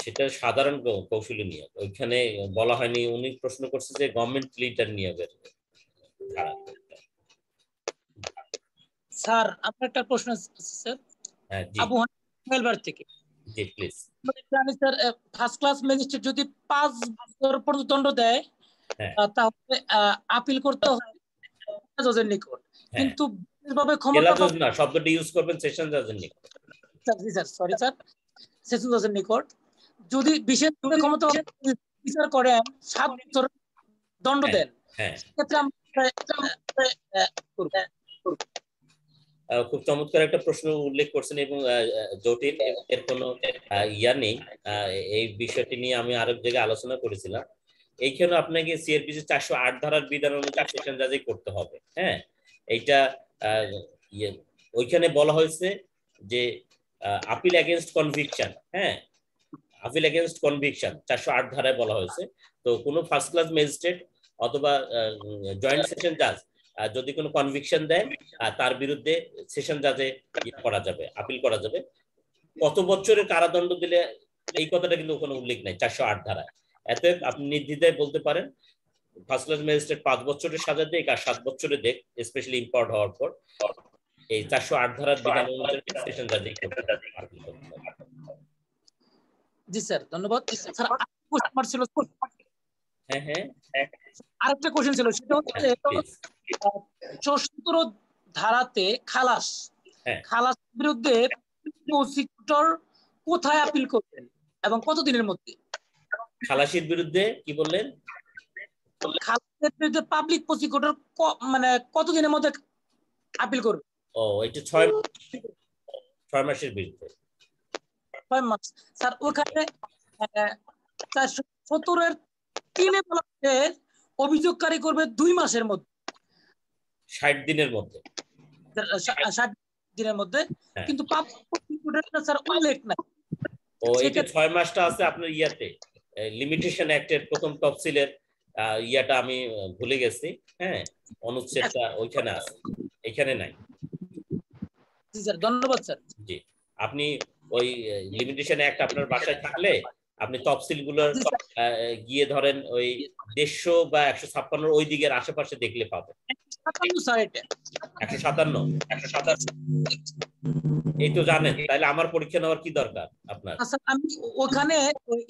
সেটা সাধারণ কৌশলী নিয়োগ, ওইখানে বলা হয়নি। উনি প্রশ্ন করছে যে গভর্নমেন্ট লিডার নিয়োগের ধারা। স্যার আপনার একটা প্রশ্ন আছে স্যার। হ্যাঁ জি আবু হানিফ থেকে। জি প্লিজ। জানি স্যার ফার্স্ট ক্লাস ম্যাজিস্ট্রেট যদি 5 বছর পর্যন্ত দণ্ড দেয় তাহলে আপিল করতে হয় জজের নিকট, কিন্তু বিশেষভাবে ক্ষমতা জেলা জজ না, শব্দটি ইউজ করবেন সেশন জজের নিকট। স্যার সরি স্যার, সেশন জজের নিকট যদি বিশেষভাবে ক্ষমতা বিচার করেন 7 বছর দণ্ড দেন, সেক্ষেত্রে আমরা খুব চমৎকার একটা প্রশ্ন উল্লেখ করছেন এবং জটিল, এর কোনো ইয়া নেই। এই বিষয়টি নিয়ে আমি আরেক জায়গায় আলোচনা করেছিলাম। এইখানে আপনাকে সিআরপিসি 408 ধারার বিধান অনুযায়ী সেশন জাজই করতে হবে। হ্যাঁ, এইটা ওইখানে বলা হয়েছে যে আপিল এগেইনস্ট কনভিকশন। হ্যাঁ, আপিল এগেইনস্ট কনভিকশন 408 ধারায় বলা হয়েছে। তো কোনো ফার্স্ট ক্লাস ম্যাজিস্ট্রেট অথবা জয়েন্ট সেশন জাজ যদি কোনো কনভিকশন দেয় তার বিরুদ্ধে সেশন জাজে করা যাবে, আপিল করা যাবে। কত বছরের কারাদণ্ড দিলে এই কথাটা কিন্তু কোনো উল্লেখ নাই 408 ধারায়। এতে আপনি নির্দ্বিধায় বলতে পারেন ফার্স্ট ক্লাস ম্যাজিস্ট্রেট 5 বছরের সাজা দেখ আর 7 বছরে দেখ, স্পেশালি ইম্পোর্ট হওয়ার পর এই 408 ধারার বিধান অনুযায়ী সেশন জাজে আপিল করতে হবে। জি স্যার ধন্যবাদ। স্যার আমার ছিল আরেকটা কোশ্চেন ছিল, সেটা হচ্ছে 74 ধারাতে খালাস বিরুদ্ধে প্রসিকিউটর কোথায় আপিল করবেন এবং কতদিনের মধ্যে? খালাসির বিরুদ্ধে কি বললেন? খালাসের বিরুদ্ধে পাবলিক প্রসিকিউটর মানে কতদিনের মধ্যে আপিল করবে? ও এটা 6 মাসের বিরুদ্ধে। 6 মাস। স্যার ওখানে 417 3 বলা হচ্ছে অভিযোগকারী করবে 2 মাসের মধ্যে, 60 দিনের মধ্যে, 60 দিনের মধ্যে, কিন্তু পাবলিক প্রসিকিউটর স্যার উল্লেখ নাই। ও এটা 6 মাসটা আছে আপনার ইয়াতে লিমিটেশন অ্যাক্টের প্রথম তফসিলের ইয়াটা আমি ভুলে গেছি। হ্যাঁ, অনুচ্ছেদটা ওইখানে আছে, এখানে নাই। জি স্যার ধন্যবাদ স্যার। জি, আপনি ওই লিমিটেশন অ্যাক্ট আপনার বাসায় থাকলে আপনি তফসিলগুলোর গিয়ে ধরেন ওই 150 বা 156 ওই দিকের আশেপাশে দেখলে পাবেন। 157 এই তো জানেন, তাহলে আমার পরীক্ষা নেওয়ার কি দরকার আপনার? আচ্ছা আমি ওখানে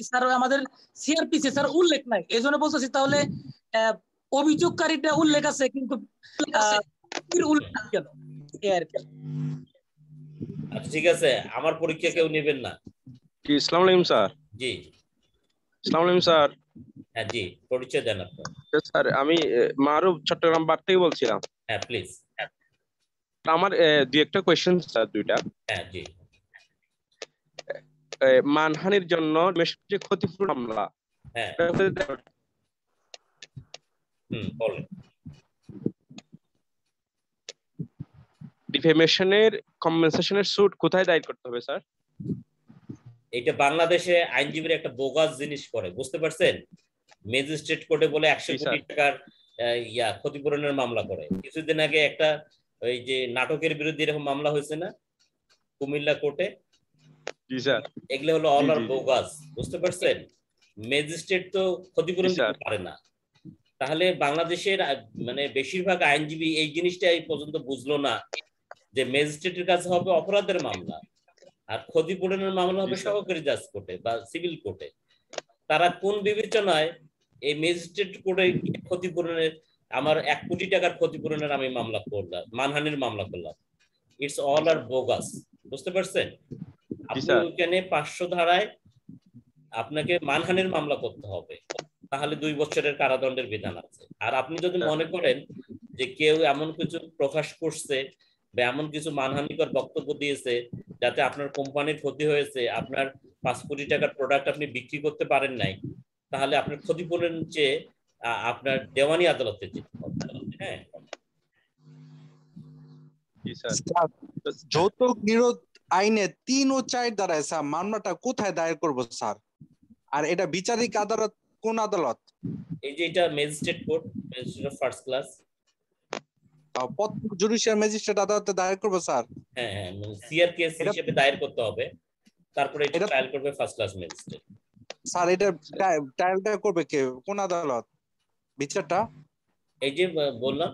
স্যার আমাদের সিআরপিসি স্যার উল্লেখ নাই, এজন্য বলতেছি তাহলে অভিযোগকারীটা উল্লেখ আছে কিন্তু উল্লেখ কেন? আচ্ছা ঠিক আছে, আমার পরীক্ষা কেউ নেবেন না কি? আসসালামু আলাইকুম স্যার। জি আসসালামু আলাইকুম স্যার। হ্যাঁ জি, পরিচয় দেন আপনার। স্যার আমি মারুফ চট্টগ্রাম বার থেকে বলছিলাম। হ্যাঁ প্লিজ। আমার দুই একটা কোয়েশ্চেন স্যার, দুইটা। হ্যাঁ জি। মানহানির জন্য যে ক্ষতিপূরণ মামলা, হ্যাঁ বলেন। ডিফেমেশনের কম্পেনসেশনের সুট কোথায় দায়ের করতে হবে স্যার? এটা বাংলাদেশে আইনজীবীর একটা বোগাস জিনিস করে, বুঝতে পারছেন? ম্যাজিস্ট্রেট কোর্টে বলে 100 কোটি টাকার ক্ষতিপূরণের মামলা করে। কিছুদিন আগে একটা ওই যে নাটকের বিরুদ্ধে এরকম মামলা হয়েছে না কুমিল্লা কোর্টে? জি স্যার। এগুলো হলো অল আর বোগাস, বুঝতে পারছেন? ম্যাজিস্ট্রেট তো ক্ষতিপূরণ দিতে পারে না। তাহলে বাংলাদেশের মানে বেশিরভাগ আইনজীবী এই জিনিসটা এই পর্যন্ত বুঝলো না যে ম্যাজিস্ট্রেটের কাছে হবে অপরাধের মামলা আর ক্ষতিপূরণের মামলা হবে সহকারী জাজ কোর্টে বা সিভিল কোর্টে। তারা কোন বিবেচনায় এই ম্যাজিস্ট্রেট কোর্টে ক্ষতিপূরণের, আমার 1 কোটি টাকার ক্ষতিপূরণের আমি মামলা করলাম, মানহানির মামলা করলাম? ইটস অল আর বোগাস, বুঝতে পারছেন? আপনি ওখানে 500 ধারায় আপনাকে মানহানির মামলা করতে হবে, তাহলে 2 বছরের কারাদণ্ডের বিধান আছে। আর আপনি যদি মনে করেন যে কেউ এমন কিছু প্রকাশ করছে বা এমন কিছু মানহানিকর বক্তব্য দিয়েছে যাতে আপনার কোম্পানির ক্ষতি হয়েছে, আপনার 5 কোটি টাকার প্রোডাক্ট আপনি বিক্রি করতে পারেন নাই, তাহলে আপনার ক্ষতিপূরণ চেয়ে আপনার দেওয়ানি আদালতে যেতে হবে। হ্যাঁ যৌতুক নিরোধ আইনে 3 ও 4 ধারায় স্যার মামলাটা কোথায় দায়ের করব স্যার? আর এটা বিচারিক আদালত কোন আদালত? এই যে এটা magistrate court, magistrate of first class, judicial magistrate আদালতে দায়ের করব স্যার? হ্যাঁ হ্যাঁ, সিআর কেস হিসেবে দায়ের করতে হবে। তারপরে এটা ট্রায়াল করবে ফার্স্ট ক্লাস ম্যাজিস্ট্রেট। স্যার এটা ট্রায়ালটা করবে কে, কোন আদালত বিচারটা? এই যে বললাম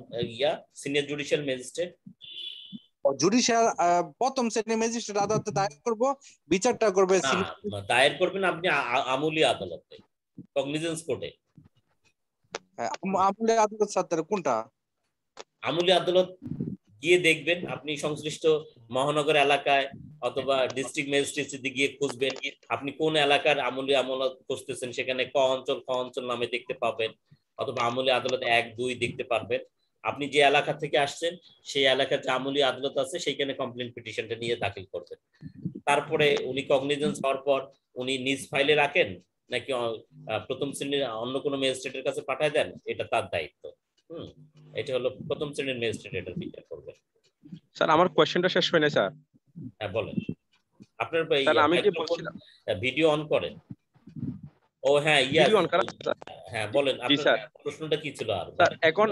সিনিয়র জুডিশিয়াল ম্যাজিস্ট্রেট। জুডিশিয়াল প্রথম শ্রেণীর ম্যাজিস্ট্রেট আদালতে দায়ের করব, বিচারটা করবে দায়ের করবেন আপনি আমলি আদালতে, কগনিজেন্স কোর্টে। আমলি আদালত স্যার কোনটা? আমলি আদালত গিয়ে দেখবেন, আপনি সংশ্লিষ্ট মহানগর এলাকায় অথবা ডিস্ট্রিক্ট ম্যাজিস্ট্রেটে গিয়ে খুঁজবেন আপনি কোন এলাকার আমলি আদালত খুঁজতেছেন, সেখানে ক অঞ্চল নামে দেখতে পাবেন, অথবা আমলি আদালত 1, 2 দেখতে পারবেন। আপনি যে এলাকা থেকে আসছেন সেই এলাকার যে আমলি আদালত আছে সেইখানে কমপ্লেন পিটিশনটা নিয়ে দাখিল করবেন। তারপরে উনি কগনিজেন্স হওয়ার পর উনি নিজ ফাইলে রাখেন নাকি প্রথম শ্রেণীর অন্য কোনো ম্যাজিস্ট্রেটের কাছে পাঠায় দেন, এটা তার দায়িত্ব। এটা হলো প্রথম শ্রেণীর ম্যাজিস্ট্রেট এটার বিচার করবে। স্যার আমার কোশ্চেনটা শেষ হয় না স্যার। হ্যাঁ বলেন। আপনার আমি কি বলছিলাম ভিডিও অন করেন? ও হ্যাঁ হ্যাঁ বলেন, আপনার প্রশ্নটা কি ছিল? আর স্যার এখন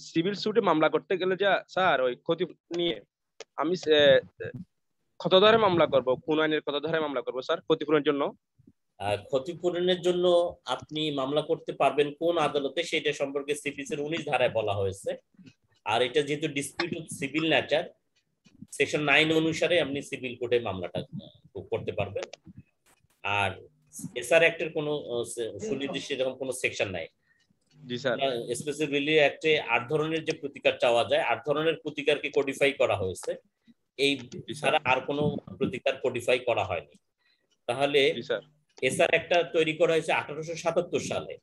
সিভিল সুটে মামলা করতে গেলে যা স্যার ওই ক্ষতি নিয়ে আমি কত ধারে মামলা করব, কোন আইনের কত ধারে মামলা করব স্যার ক্ষতিপূরণের জন্য? ক্ষতিপূরণের জন্য আপনি মামলা করতে পারবেন কোন আদালতে সেটা সম্পর্কে সিপিসির 19 ধারায় বলা হয়েছে। আর এটা যেহেতু dispute of civil nature, section 9 অনুসারে আপনি সিভিল কোর্টে মামলাটা করতে পারবেন। আর এসআর অ্যাক্টের কোনো সুনির্দিষ্ট এরকম কোনো সেকশন নাই। জি স্যার। স্পেসিফিকলি অ্যাক্টে 8 ধরনের যে প্রতিকার চাওয়া যায়, 8 ধরনের প্রতিকারকে কোডিফাই করা হয়েছে। এই ছাড়া আর কোনো প্রতিকার কোডিফাই করা হয়নি। তাহলে এসআর একটা তৈরি করা হয়েছে 1877 সালে।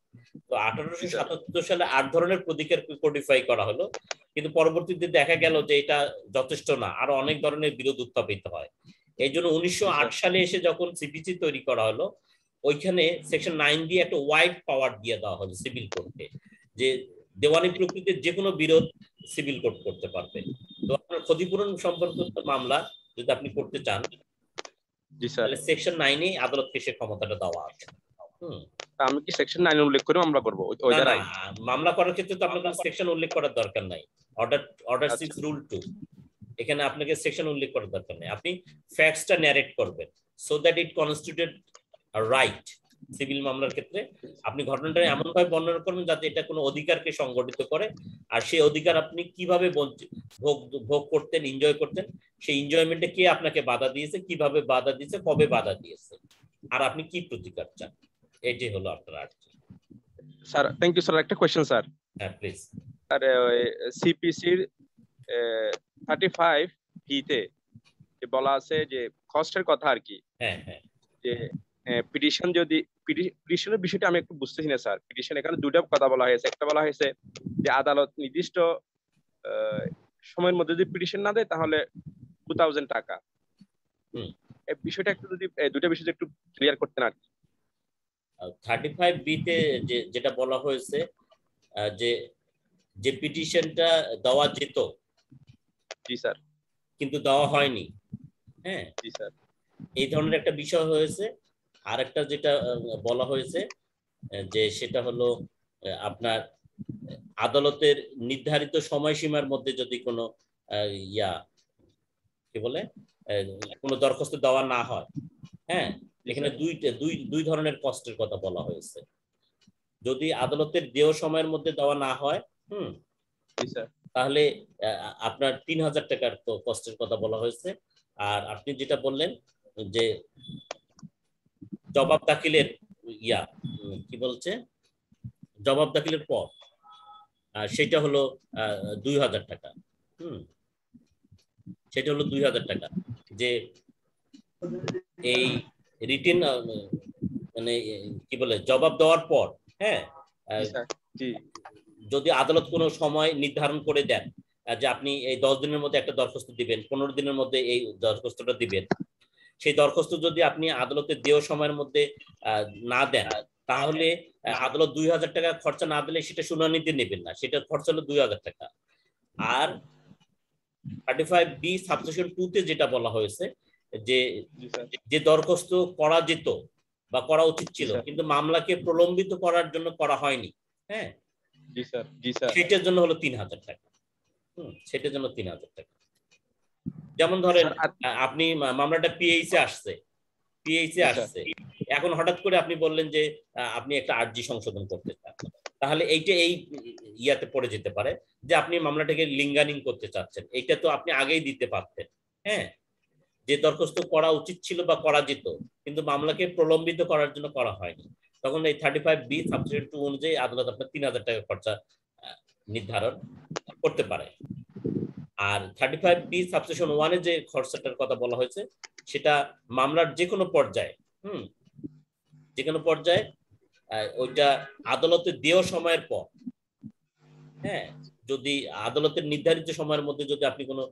তো 1877 সালে 8 ধরনের প্রতিকার কোডিফাই করা হলো, কিন্তু পরবর্তীতে দেখা গেল যে এটা যথেষ্ট না, আরো অনেক ধরনের বিরোধ উত্থাপিত হয়। এই জন্য 1908 সালে এসে যখন সিপিসি তৈরি করা হলো, ওইখানে সেকশন 9 দিয়ে একটা ওয়াইড পাওয়ার দিয়ে দেওয়া হলো সিভিল কোর্টকে, যে দেওয়ানি প্রকৃতির যে কোনো বিরোধ সিভিল কোর্ট করতে পারবে। তো আপনার ক্ষতিপূরণ সম্পর্কিত মামলা যদি আপনি করতে চান, জি স্যার, তাহলে সেকশন 9 এ আদালতকে সে ক্ষমতাটা দেওয়া আছে। আমি কি সেকশন 9 উল্লেখ করে মামলা করব? ওই ধারায় মামলা করার ক্ষেত্রে তো আপনার কোনো সেকশন উল্লেখ করার দরকার নাই। অর্ডার 6 রুল 2, এখানে আপনাকে সেকশন উল্লেখ করার দরকার নেই। আপনি ফ্যাক্টসটা ন্যারেট করবেন so that it constituted a right. Civil মামলার ক্ষেত্রে আপনি ঘটনাটা এমন ভাবে বর্ণনা করবেন যাতে এটা কোনো অধিকারকে সংগঠিত করে, আর সেই অধিকার আপনি কিভাবে ভোগ করতেন, এনজয় করতেন, সেই এনজয়মেন্টে কে আপনাকে বাধা দিয়েছে, কিভাবে বাধা দিয়েছে, কবে বাধা দিয়েছে, আর আপনি কি প্রতিকার চান। এটাই হলো আপনার আর্জি। Sir thank you sir. একটা কোশ্চেন স্যার। হ্যাঁ প্লিজ। আরে ওই সিপিসির 35 তে বলা আছে যে কস্টের কথা আর কি। হ্যাঁ হ্যাঁ, যে পিটিশন যদি পিটিশনের বিষয়টা আমি একটু বুঝতেছি না স্যার। পিটিশন এখানে দুটো কথা বলা হয়েছে। একটা বলা হয়েছে যে আদালত নির্দিষ্ট সময়ের মধ্যে যদি পিটিশন না দেয় তাহলে 2000 টাকা। এই বিষয়টা একটু যদি দুটো বিষয় একটু ক্লিয়ার করতেন আর কি। 35B তে যেটা বলা হয়েছে যে পিটিশনটা দেওয়া যেত, জি স্যার, কিন্তু দেওয়া হয়নি, হ্যাঁ জি স্যার, এই ধরনের একটা বিষয় হয়েছে। আর একটা যেটা বলা হয়েছে যে সেটা হলো আপনার আদালতের নির্ধারিত সময়সীমার মধ্যে যদি কোনো কি বলে কোনো দরখাস্ত দেওয়া না হয়, হ্যাঁ এখানে দুই ধরনের কষ্টের কথা বলা হয়েছে। যদি আদালতের দেয় সময়ের মধ্যে দেওয়া না হয়, তাহলে আপনার 3000 টাকার কষ্টের কথা বলা হয়েছে। আর আপনি যেটা বললেন যে জবাব দাখিলের কি বলছে, জবাব দাখিলের পর সেটা হলো 2000 টাকা। সেটা হলো 2000 টাকা। যে এই রিটেন মানে কি বলে জবাব দেওয়ার পর, হ্যাঁ যদি আদালত কোনো সময় নির্ধারণ করে দেন যে আপনি এই 10 দিনের মধ্যে একটা দরখাস্ত দিবেন, 15 দিনের মধ্যে এই দরখাস্তটা দিবেন, সেই দরখাস্ত যদি আপনি আদালতের দেয় সময়ের মধ্যে না দেন, তাহলে আদালত 2000 টাকা খরচা না দিলে সেটা শুনানিতে নেবেন না, সেটা খরচা হলো 2000 টাকা। আর 35B সাবসেকশন 2 তে যেটা বলা হয়েছে যে দরখাস্ত করা যেত বা করা উচিত ছিল কিন্তু মামলাকে প্রলম্বিত করার জন্য করা হয়নি, হ্যাঁ জি স্যার, জি স্যার, সেটার জন্য হলো 3000 টাকা। সেটার জন্য 3000 টাকা। যেমন ধরেন আপনি মামলাটা পিএইচে আসছে, পিএইচে আসছে, এখন হঠাৎ করে আপনি বললেন যে আপনি একটা আরজি সংশোধন করতে চান, তাহলে এইটা এই ইয়াতে পড়ে যেতে পারে যে আপনি মামলাটাকে লিঙ্গারিং করতে চাচ্ছেন। এইটা তো আপনি আগেই দিতে পারতেন, হ্যাঁ, যে দরখাস্ত করা উচিত ছিল বা করা যেত, কিন্তু মামলাকে প্রলম্বিত করার জন্য করা হয়নি। তখন এই 35B সাবসেকশন 2 অনুযায়ী আদালত আপনার 3000 টাকা খরচা নির্ধারণ করতে পারে। আর 35B সাবসেকশন 1 এ যে খরচাটার কথা বলা হয়েছে সেটা মামলার যে কোনো পর্যায়ে, যে কোনো পর্যায়ে ওইটা আদালতে দেওয়া সময়ের পর, হ্যাঁ, যদি আদালতের নির্ধারিত সময়ের মধ্যে যদি আপনি কোনো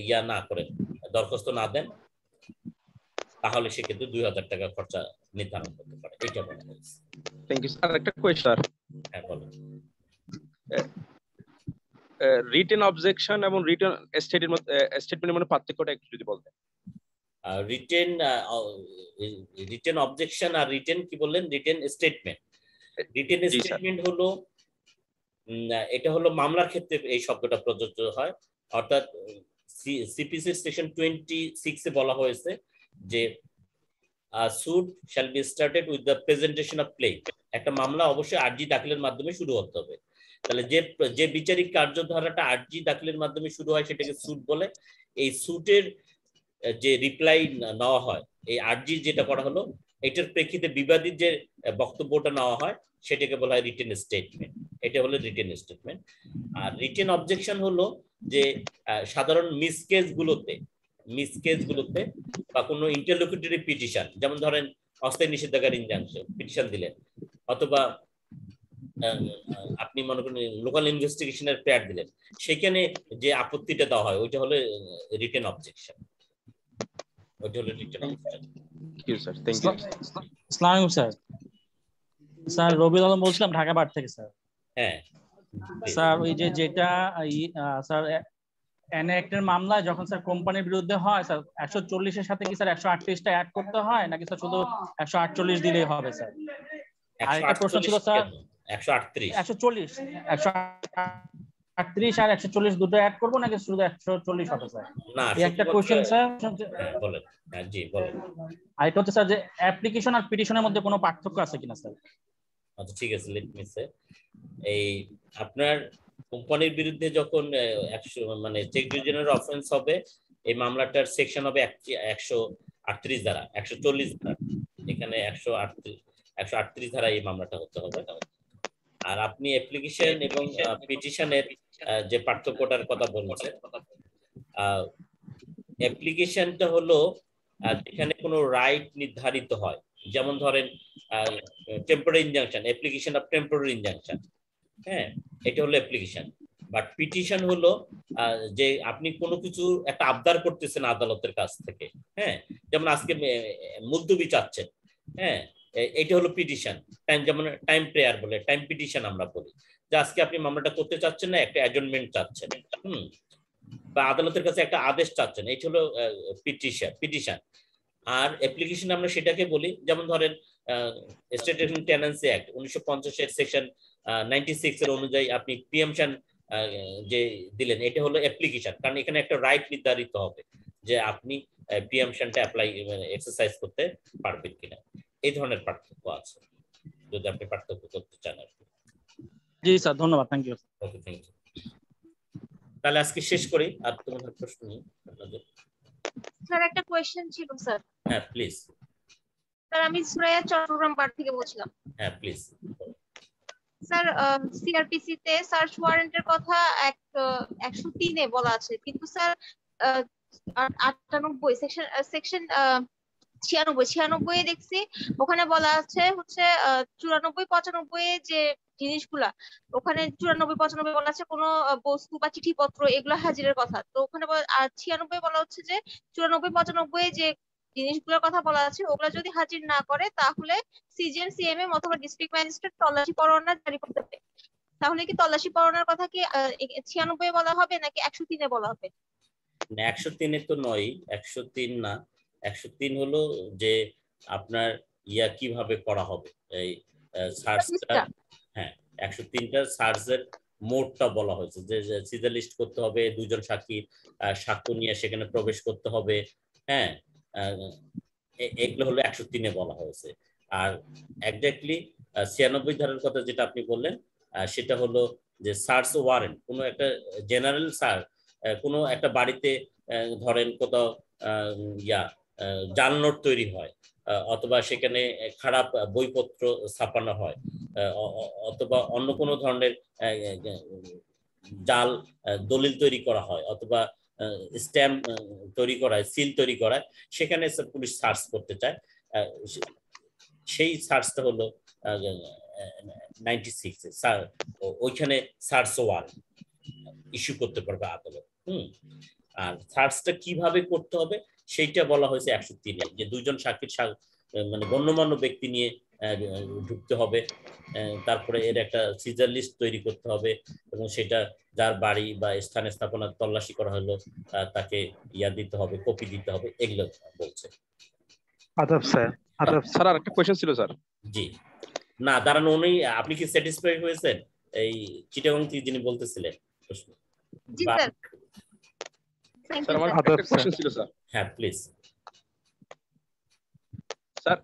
ইয়া না করেন, দরখাস্ত না দেন, তাহলে সেক্ষেত্রে 2000 টাকা খরচা নির্ধারণ করতে পারে। এটা বলা হয়েছে। Thank you sir. একটা কোয়েশ্চন। হ্যাঁ বলুন। রিটেন অবজেকশন এবং রিটেন স্টেটমেন্টের মধ্যে পার্থক্যটা একটু যদি বলতেন। রিটেন অবজেকশন আর রিটেন কি বললেন? Written statement. রিটেন স্টেটমেন্ট হলো, এটা হলো মামলার ক্ষেত্রে এই শব্দটা প্রযোজ্য হয়, অর্থাৎ সিপিসি সেকশন 26 এ বলা হয়েছে যে suit shall be started with the presentation of claim। একটা মামলা অবশ্যই আরজি দাখিলের মাধ্যমে শুরু হতে হবে। তাহলে যে বিচারিক কার্যধারাটা আরজি দাখিলের মাধ্যমে শুরু হয় সেটাকে সুট বলে। এই সুটের যে রিপ্লাই নেওয়া হয়, এই আরজি যেটা করা হলো, এটার প্রেক্ষিতে বিবাদীর যে বক্তব্যটা নেওয়া হয় সেটাকে বলা হয় রিটেন স্টেটমেন্ট। এটা হলো written statement. Are written objection হলো যে সাধারণ মিসকেসগুলোতে বা কোনো ইন্টারলোকুটরি পিটিশন, যেমন ধরেন অস্থায়ী নিষেধাজ্ঞার ইনজাংশন পিটিশন দিলেন, অথবা আপনি মনে করেন লোকাল ইনভেস্টিগেশনের প্রেয়ার দিলেন, সেখানে যে আপত্তিটা দেওয়া হয় ওইটা হলো রিটেন অবজেকশন। ওইটা হলো written objection. Thank you sir. Thank you. আসসালামু আলাইকুম স্যার। স্যার রবিউল আলম বলছিলাম ঢাকা বার থেকে স্যার। হ্যাঁ স্যার, ওই যেটা স্যার এনএ অ্যাক্টের মামলায় যখন স্যার কোম্পানির বিরুদ্ধে হয় স্যার, 140 এর সাথে কি স্যার 138টা অ্যাড করতে হয় নাকি স্যার শুধু 148 দিলেই হবে স্যার? আরেকটা প্রশ্ন ছিল স্যার, 138 140 138 আর 140 দুটো অ্যাড করব নাকি শুধু 140 হবে স্যার? না, এই একটা কোশ্চেন স্যার। বলেন। হ্যাঁ জি বলেন। আরেকটা হচ্ছে স্যার যে অ্যাপ্লিকেশন আর পিটিশনের মধ্যে কোনো পার্থক্য আছে কিনা স্যার? আচ্ছা ঠিক আছে, লেট মি সে। এই আপনার কোম্পানির বিরুদ্ধে যখন মানে চেক ডিভিশনের অফেন্স হবে, এই মামলাটার সেকশন হবে 138 ধারা, 140 ধারা, এখানে 138 ধারা এই মামলাটা হতে হবে। আর আপনি অ্যাপ্লিকেশন এবং পিটিশনের যে পার্থক্যটার কথা বলছেন, অ্যাপ্লিকেশনটা হলো যেখানে কোনো রাইট নির্ধারিত হয়, যেমন ধরেন temporary injunction, application of temporary injunction, হ্যাঁ, এটা হলো অ্যাপ্লিকেশন। বাট পিটিশন হলো যে আপনি কোনো কিছু একটা আবদার করতেছেন আদালতের কাছ থেকে, হ্যাঁ, যেমন আজকে মুলতবি চাচ্ছেন, হ্যাঁ, এটা হলো পিটিশন। যেমন টাইম প্রেয়ার বলে, টাইম পিটিশন আমরা বলি, যে আজকে আপনি মামলাটা করতে চাচ্ছেন না, একটা অ্যাডজমেন্ট চাচ্ছেন, বা আদালতের কাছে একটা আদেশ চাচ্ছেন, এটা হলো পিটিশন। আর অ্যাপ্লিকেশন আমরা সেটাকে বলি, যেমন ধরেন স্টেট টেনেন্সি অ্যাক্ট 1950 এর সেকশন 96 এর অনুযায়ী আপনি প্রিএমশন যে দিলেন, এটা হলো অ্যাপ্লিকেশন, কারণ এখানে একটা রাইট নির্ধারিত হবে যে আপনি প্রিএমশনটা অ্যাপ্লাই এক্সারসাইজ করতে পারবেন কিনা। এই ধরনের পার্থক্য আছে, যদি আপনি পার্থক্য করতে চান আর কি। জি স্যার, ধন্যবাদ। Thank you. Okay, thank you. তাহলে আজকে শেষ করি, আর তোমাদের প্রশ্ন নেই আপনাদের? স্যার একটা কোশ্চেন ছিল স্যার। হ্যাঁ প্লিজ। স্যার আমি সুরাইয়া চট্টগ্রাম বার থেকে বলছিলাম। হ্যাঁ প্লিজ। স্যার সিআরপিসি তে সার্চ ওয়ারেন্টের কথা 103 এ বলা আছে, কিন্তু স্যার 98 সেকশন 96 এ দেখছি ওখানে বলা আছে হচ্ছে 94-95 এ যে জিনিসগুলা, ওখানে 94-95 বলা আছে কোনো বস্তু বা চিঠিপত্র এগুলো হাজিরের কথা। তো ওখানে 96 বলা হচ্ছে যে 94-95 যে জিনিসগুলোর কথা বলা আছে ওগুলা যদি হাজির না করে তাহলে সিজিএম সিএমএম অথবা ডিস্ট্রিক্ট ম্যাজিস্ট্রেট তল্লাশি পরোয়ানা জারি করতে পারে। তাহলে কি তল্লাশি পরোয়ানার কথা কি 96 বলা হবে নাকি 103 বলা হবে? 103 তো নয়, 103 না, 103 হলো যে আপনার ইয়া কিভাবে করা হবে, এই সার্চটা। হ্যাঁ, 103টা সার্চের মোডটা বলা হয়েছে যে সিজার লিস্ট করতে হবে, দুজন সাক্ষী সাক্ষ্য নিয়ে সেখানে প্রবেশ করতে হবে, হ্যাঁ, এগুলো হলো 103-এ বলা হয়েছে। আর এক্স্যাক্টলি 96 ধারার কথা যেটা আপনি বললেন সেটা হলো যে সার্চ ওয়ারেন্ট, কোনো একটা জেনারেল কোনো একটা বাড়িতে ধরেন কোথাও জাল নোট তৈরি হয়, অথবা সেখানে খারাপ বইপত্র ছাপানো হয়, অথবা অন্য কোনো ধরনের জাল দলিল তৈরি করা হয়, অথবা স্ট্যাম্প তৈরি করায়, সিল তৈরি করায়, সেখানে পুলিশ সার্চ করতে চায়। সেই সার্চটা হলো 96 ওইখানে সার্চ ওয়ারেন্ট ইস্যু করতে পারবে আদালত। আর সার্চটা কিভাবে করতে হবে সেইটা বলা হয়েছে 103-এ, যে দুইজন সাক্ষীর মানে গণ্যমান্য ব্যক্তি নিয়ে ঢুকতে হবে, তারপরে এর একটা সিজার লিস্ট তৈরি করতে হবে, এবং সেটা যার বাড়ি বা স্থানে স্থাপনা তল্লাশি করা হলো তাকে দিতে হবে, কপি দিতে হবে, এগুলো বলছে। আদাব স্যার। আদাব স্যার, আর একটা কোশ্চেন ছিল স্যার। জি না দাঁড়ানো, উনি আপনি কি স্যাটিসফাই হয়েছেন এই চিটাগং থেকে যিনি বলতেছিলেন? জি স্যার। স্যার আমার একটা কোশ্চেন ছিল স্যার। হ্যাঁ প্লিজ। স্যার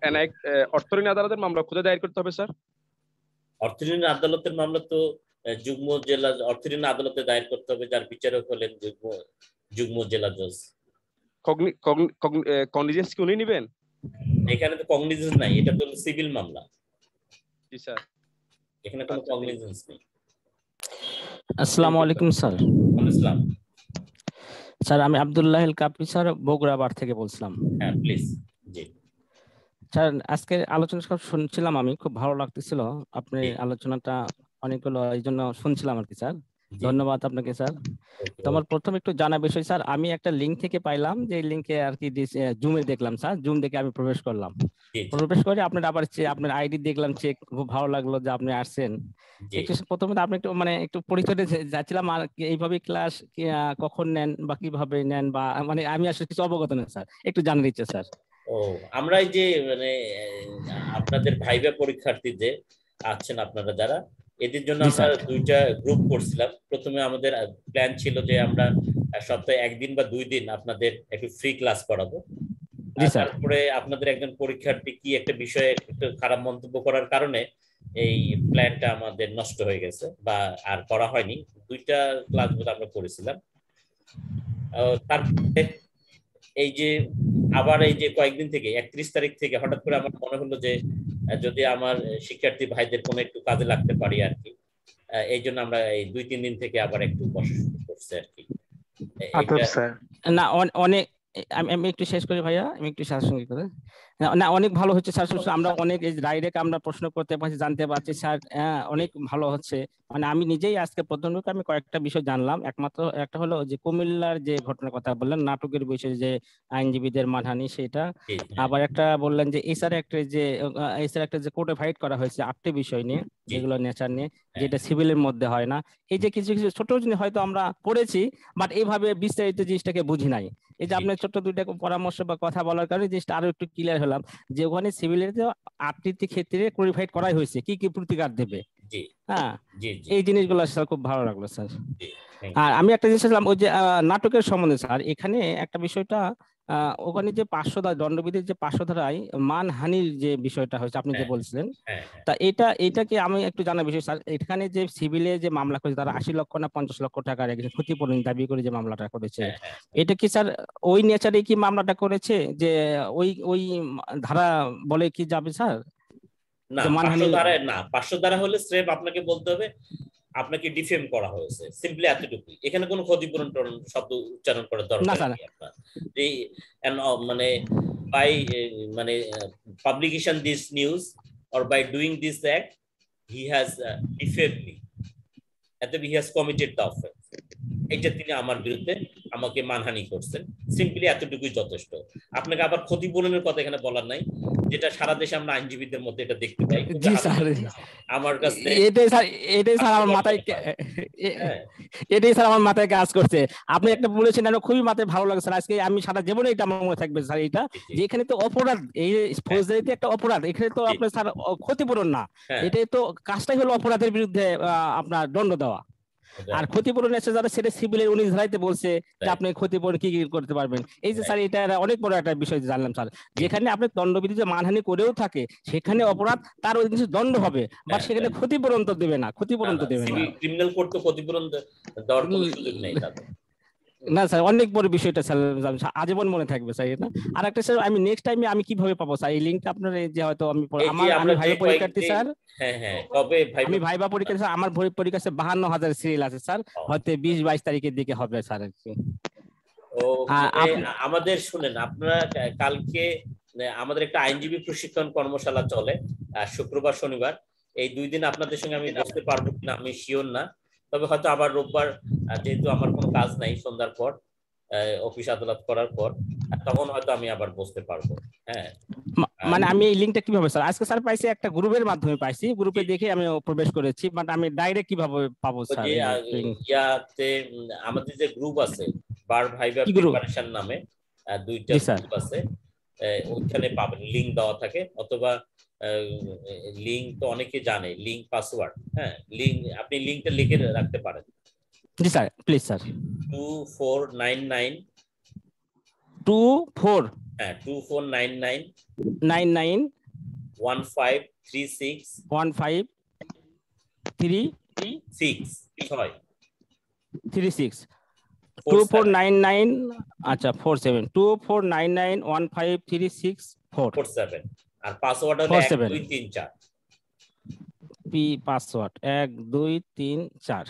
অর্থঋণ আদালতের মামলা কোথায় দায়ের করতে হবে স্যার? অর্থঋণ আদালতের মামলা তো যুগ্ম জেলা অর্থঋণ আদালতে দায়ের করতে হবে, যার বিচারক হলেন যুগ্ম জেলা জজ। কগনিজেন্স কি উনি নেবেন? এখানে তো কগনিজেন্স নাই, এটা তো সিভিল মামলা। জি স্যার, এখানে কোনো কগনিজেন্স নেই। আসসালামু আলাইকুম স্যার। আসসালাম স্যার, আমি আব্দুল্লাহ কাপি স্যার, বগুড়া বার থেকে বলছিলাম। হ্যাঁ প্লিজ। জি স্যার, আজকে আলোচনা শুনছিলাম, আমি খুব ভালো লাগতেছিল আপনি আলোচনাটা অনেকগুলো, এই জন্য শুনছিলাম আর কি স্যার। ধন্যবাদ আপনাকে স্যার। তো আমার প্রথম একটু জানা বিষয় স্যার, আমি একটা লিঙ্ক থেকে পাইলাম, যে লিঙ্কে আর কি জুমে দেখলাম স্যার, জুম দেখে আমি প্রবেশ করলাম। প্রবেশ করে আপনার আবার আপনার আইডি দেখলাম, চেক, খুব ভালো লাগলো যে আপনি আসছেন। একটু প্রথমে আপনি একটু মানে একটু পরিচয় যাচ্ছিলাম, আর এইভাবে ক্লাস কখন নেন বা কিভাবে নেন, বা মানে আমি আসলে কিছু অবগত না স্যার, একটু জানার ইচ্ছে স্যার। ও, আমরা এই যে মানে আপনাদের ভাইবা পরীক্ষার্থীদের আছেন আপনারা যারা, এদের জন্য আমরা দুইটা গ্রুপ করছিলাম। প্রথমে আমাদের প্ল্যান ছিল যে আমরা সপ্তাহে 1 দিন বা 2 দিন আপনাদের একটু ফ্রি ক্লাস করাবো। তারপরে আপনাদের একজন পরীক্ষার্থী কি একটা বিষয়ে একটু খারাপ মন্তব্য করার কারণে এই প্ল্যানটা আমাদের নষ্ট হয়ে গেছে, বা আর করা হয়নি। 2টা ক্লাস আমরা করেছিলাম। তারপরে এই যে আবার এই যে কয়েকদিন থেকে 31 তারিখ থেকে হঠাৎ করে আমার মনে হলো যে যদি আমার শিক্ষার্থী ভাইদের কোনো একটু কাজে লাগতে পারি আর কি, এই জন্য আমরা এই 2-3 দিন থেকে আবার একটু বসা শুরু করছি আর কি। না অনেক, আমি একটু শেষ করি ভাইয়া, আমি একটু সাংসঙ্গিক করে না, অনেক ভালো হচ্ছে স্যার। আমরা অনেক ডাইরেক্ট আমরা প্রশ্ন করতে পারছি, জানতে পারছি স্যার, অনেক ভালো হচ্ছে। মানে আমি নিজেই আজকে প্রথম আমি কয়েকটা বিষয় জানলাম। একমাত্র একটা হলো যে কুমিল্লার যে ঘটনার কথা বললেন, নাটকের বিষয়ে যে আইনজীবীদের মানহানি, সেটা। আবার একটা বললেন যে এসআর একটা যে কোর্টে ফাইট করা হয়েছে 8টি বিষয় নিয়ে, যেগুলো নেচার নিয়ে, যেটা সিভিলের মধ্যে হয় না। এই যে কিছু কিছু ছোট জিনিস হয়তো আমরা পড়েছি, বাট এইভাবে বিস্তারিত জিনিসটাকে বুঝি নাই। এই যে আপনার ছোট্ট 2টা পরামর্শ বা কথা বলার কারণে জিনিসটা আরো একটু ক্লিয়ার হলাম, যে ওখানে সিভিলের 8টি ক্ষেত্রে কোয়ালিফাইড করাই হয়েছে, কি কি প্রতিকার দেবে। হ্যাঁ, এই জিনিসগুলো স্যার খুব ভালো লাগলো স্যার। আর আমি একটা জিনিস ওই যে নাটকের সম্বন্ধে স্যার, এখানে একটা বিষয়টা, ওখানে যে 500 দণ্ডবিধির যে 500 ধারায় মানহানির যে বিষয়টা হয়েছে আপনি যে বলছিলেন, তা এইটাকে আমি একটু জানার বিষয় স্যার। এখানে যে সিভিলে যে মামলা করেছে তারা 80 লক্ষ না 50 লক্ষ টাকার একজন ক্ষতিপূরণ দাবি করে যে মামলাটা করেছে, এটা কি স্যার ওই নেচারে কি মামলাটা করেছে, যে ওই ধারা বলে কি যাবে স্যার? না, 500 ধারা হলে স্রেফ আপনাকে বলতে হবে আপনাকে ডিফেম করা হয়েছে, সিম্পলি এতটুকুই। এখানে কোনো ক্ষতিপূরণ শব্দ উচ্চারণ করার দরকার নেই আপনার। মানে বাই মানে publication this news or by doing this act he has defamed me, he has committed the offence. এটা তিনি আমার বিরুদ্ধে আমাকে মানহানি করছেন, সিম্পলি এতটুকুই যথেষ্ট। আপনাকে আবার ক্ষতিপূরণের কথা এখানে বলার নাই, যেটা সারা দেশে আমরা আইনজীবীদের মধ্যে এটা দেখতে পাই। আমার কাছে এটাই স্যার আমার মাথায় কাজ করছে। আপনি একটা বলেছেন, খুবই মাথায় ভালো লাগে স্যার। আজকে আমি সারা জীবনে এটা আমার মনে থাকবে স্যার, এটা যে এখানে তো অপরাধ, এই ফৌজদারিতে একটা অপরাধ, এখানে তো আপনার স্যার ক্ষতিপূরণ না, এটাই তো কাজটাই হলো অপরাধের বিরুদ্ধে আপনার দণ্ড দেওয়া। আর ক্ষতিপূরণ এসে যারা সেটা সিভিলের 19 ধারাইতে বলছে যে আপনি ক্ষতিপূরণ কি কি করতে পারবেন। এই যে স্যার এটা অনেক বড় একটা বিষয় জানলাম স্যার, যেখানে আপনি দণ্ডবিধিতে মানহানি করেও থাকে সেখানে অপরাধ তার ওই কিছু দণ্ড হবে, বা সেখানে ক্ষতিপূরণ তো দেবে না, ক্ষতিপূরণ তো দেবে না। ক্রিমিনাল কোর্ট তো ক্ষতিপূরণ দেওয়ার কোনো সুযোগ নেই তাদের। না স্যার অনেক বড় বিষয়টা স্যার, আজীবন মনে থাকবে স্যার এটা। আর একটা স্যার আমি নেক্সট টাইমে আমি কিভাবে পাবো স্যার এই লিংকটা আপনার, যে হয়তো আমি ভাইবা পরীক্ষার্থী স্যার, কবে আমি ভাইবা পরীক্ষার্থী স্যার, আমার পরীক্ষা 52,000 সিরিয়াল আছে স্যার, হয়তো 20-22 তারিখের দিকে হবে স্যার আর কি। আমাদের শুনেন, আপনারা কালকে আমাদের একটা আইনজীবী প্রশিক্ষণ কর্মশালা চলে শুক্রবার শনিবার, এই 2 দিন আপনাদের সঙ্গে আমি বসতে পারবো কিনা আমি শিওর না, তবে হয়তো আবার রোববার যেহেতু আমার কোনো কাজ নাই সন্ধ্যার পর অফিস আদালত করার পর, তখন হয়তো আমি আবার বসতে পারবো। হ্যাঁ মানে আমি এই লিংকটা কিভাবে স্যার আজকে স্যার পাইছি, একটা গ্রুপের মাধ্যমে পাইছি, গ্রুপে দেখে আমি প্রবেশ করেছি, বাট আমি ডাইরেক্ট কিভাবে পাবো স্যার? ইয়াতে আমাদের যে গ্রুপ আছে বার ভাইবা প্রিপারেশন নামে 2টা গ্রুপ আছে, ওইখানে পাবেন, লিংক দেওয়া থাকে, অথবা লিংক তো অনেকে জানে, লিংক পাসওয়ার্ড, হ্যাঁ লিংক আপনি লিংকটা লিখে রাখতে পারেন। জি স্যার প্লিজ স্যার। 2499 24 হ্যাঁ 2499 99 1536 2499 আচ্ছা 47 2499153647 আর পাসওয়ার্ড হলো 1234 P password 1234।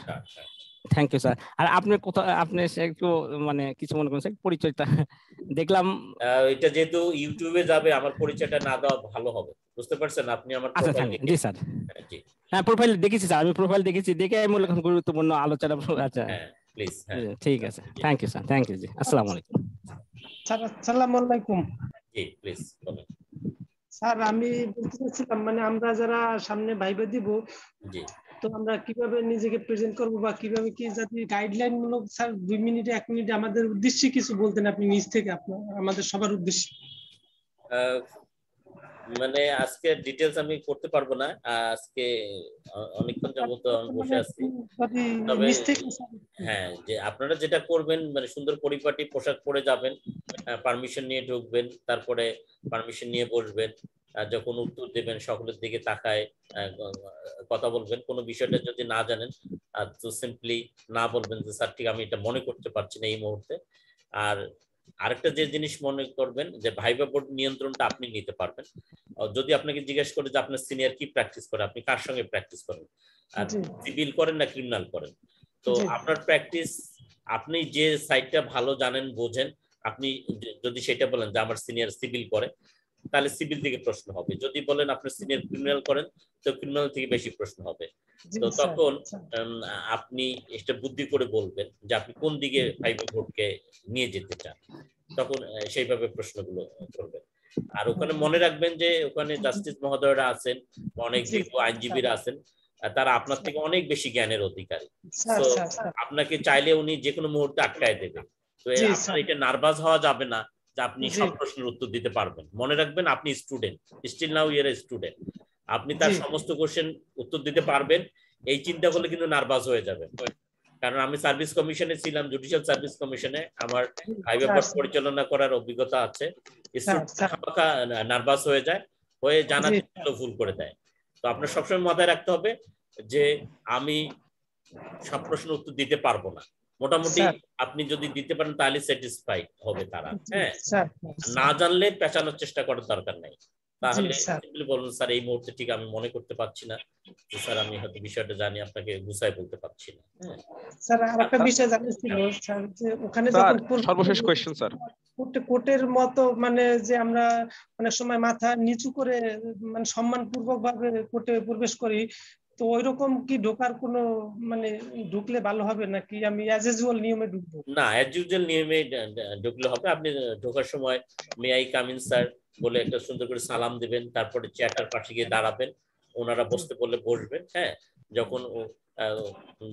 Thank you sir. আর আপনি কোথা আপনি একটু মানে কিছু মনে করছেন পরিচয়টা দেখলাম, এটা যেহেতু ইউটিউবে যাবে আমার পরিচয়টা না দেওয়া ভালো হবে, বুঝতে পারছেন আপনি আমার প্রোফাইল? জি স্যার, হ্যাঁ প্রোফাইল দেখেছি স্যার, আমি প্রোফাইল দেখেছি, দেখে আমি মূল গুরুত্বপূর্ণ আলোচনা। আচ্ছা প্লিজ, ঠিক আছে, thank you sir, thank you জি, আসসালামু আলাইকুম। স্যার আসসালামু আলাইকুম। জি প্লিজ বলুন স্যার। আমি বলতে চাচ্ছিলাম মানে আমরা যারা সামনে ভাইবা দিব, জি তো আমরা কিভাবে নিজেকে প্রেজেন্ট করব বা কিভাবে কি জাতি গাইডলাইন মূলক স্যার 2 মিনিটে 1 মিনিটে আমাদের উদ্দেশ্যে কিছু বলতেন আপনি নিজ থেকে, আপনার আমাদের সবার উদ্দেশ্যে। মানে আজকে ডিটেইলস আমি করতে পারবো না, আজকে অনেকক্ষণ যাবত আমি বসে আছি, তবে হ্যাঁ যে আপনারা যেটা করবেন মানে সুন্দর পরিপাটি পোশাক পরে যাবেন, পারমিশন নিয়ে ঢুকবেন, তারপরে পারমিশন নিয়ে বসবেন, যখন উত্তর দেবেন সকলের দিকে তাকায় কথা বলবেন, কোনো বিষয়টা যদি না জানেন তো সিম্পলি না বলবেন যে স্যার ঠিক আমি এটা মনে করতে পারছি না এই মুহূর্তে। আর আরেকটা যে জিনিস মনে করবেন যে ভাইবা বোর্ড নিয়ন্ত্রণটা আপনি নিতে পারবেন, যদি আপনাকে জিজ্ঞেস করে যে আপনার সিনিয়র কি প্র্যাকটিস করে, আপনি কার সঙ্গে প্র্যাকটিস করেন, আর সিভিল করেন না ক্রিমিনাল করেন, তো আপনার প্র্যাকটিস আপনি যে সাইডটা ভালো জানেন বোঝেন, আপনি যদি সেটা বলেন যে আমার সিনিয়র সিভিল করে তাহলে সিভিল থেকে প্রশ্ন হবে, যদি বলেন আপনার সিনিয়র ক্রিমিনাল করেন তো ক্রিমিনাল থেকে বেশি প্রশ্ন হবে। তো তখন আপনি এটা বুদ্ধি করে বলবেন যে আপনি কোন দিকে ভাইবা বোর্ডকে নিয়ে যেতে চান, তখন সেইভাবে প্রশ্নগুলো করবেন। আর ওখানে মনে রাখবেন যে ওখানে জাস্টিস মহোদয়রা আছেন, অনেক আইনজীবীরা আছেন, তারা আপনার থেকে অনেক বেশি জ্ঞানের অধিকারী, তো আপনাকে চাইলে উনি যে কোনো মুহূর্তে আটকায় দেবে। তো আপনার এটা নার্ভাস হওয়া যাবে না যে আপনি সব প্রশ্নের উত্তর দিতে পারবেন। মনে রাখবেন আপনি student, still now you are a student, আপনি তার সমস্ত কোশ্চেন উত্তর দিতে পারবেন, এই চিন্তা করলে কিন্তু নার্ভাস হয়ে যাবে। কারণ আমি সার্ভিস কমিশনে ছিলাম, জুডিশিয়াল সার্ভিস কমিশনে, আমার ভাইবা বোর্ড পরিচালনা করার অভিজ্ঞতা আছে। নার্ভাস হয়ে যায়, হয়ে জানা ভুল করে দেয়। তো আপনার সবসময় মাথায় রাখতে হবে যে আমি সব প্রশ্নের উত্তর দিতে পারবো না, মোটামুটি আপনি যদি দিতে পারেন তাহলে স্যাটিসফাইড হবে তারা। হ্যাঁ, না জানলে পেঁচানোর চেষ্টা করার দরকার নাই, তাহলে সিম্পলি বলুন স্যার এই মুহূর্তে ঠিক আমি মনে করতে পারছি না, স্যার আমি হয়তো বিষয়টা জানি আপনাকে গুছাই বলতে পারছি না। স্যার আরেকটা বিষয় জানতে ছিল স্যার, যে ওখানে যখন সর্বশেষ কোশ্চেন স্যার, কোর্টের মতো মানে যে আমরা অনেক সময় মাথা নিচু করে মানে সম্মানপূর্বক ভাবে কোর্টে প্রবেশ করি, তো ওইরকম কি ঢোকার কোনো মানে ঢুকলে ভালো হবে নাকি আমি অ্যাজ ইউজুয়াল নিয়মে ঢুকবো? না, অ্যাজ ইউজুয়াল নিয়মে ঢুকলে হবে। আপনি ঢোকার সময় may I come in sir বলে একটা সুন্দর করে সালাম দিবেন, তারপরে চেয়ারটার পাশে গিয়ে দাঁড়াবেন, ওনারা বসতে বললে বসবেন। হ্যাঁ, যখন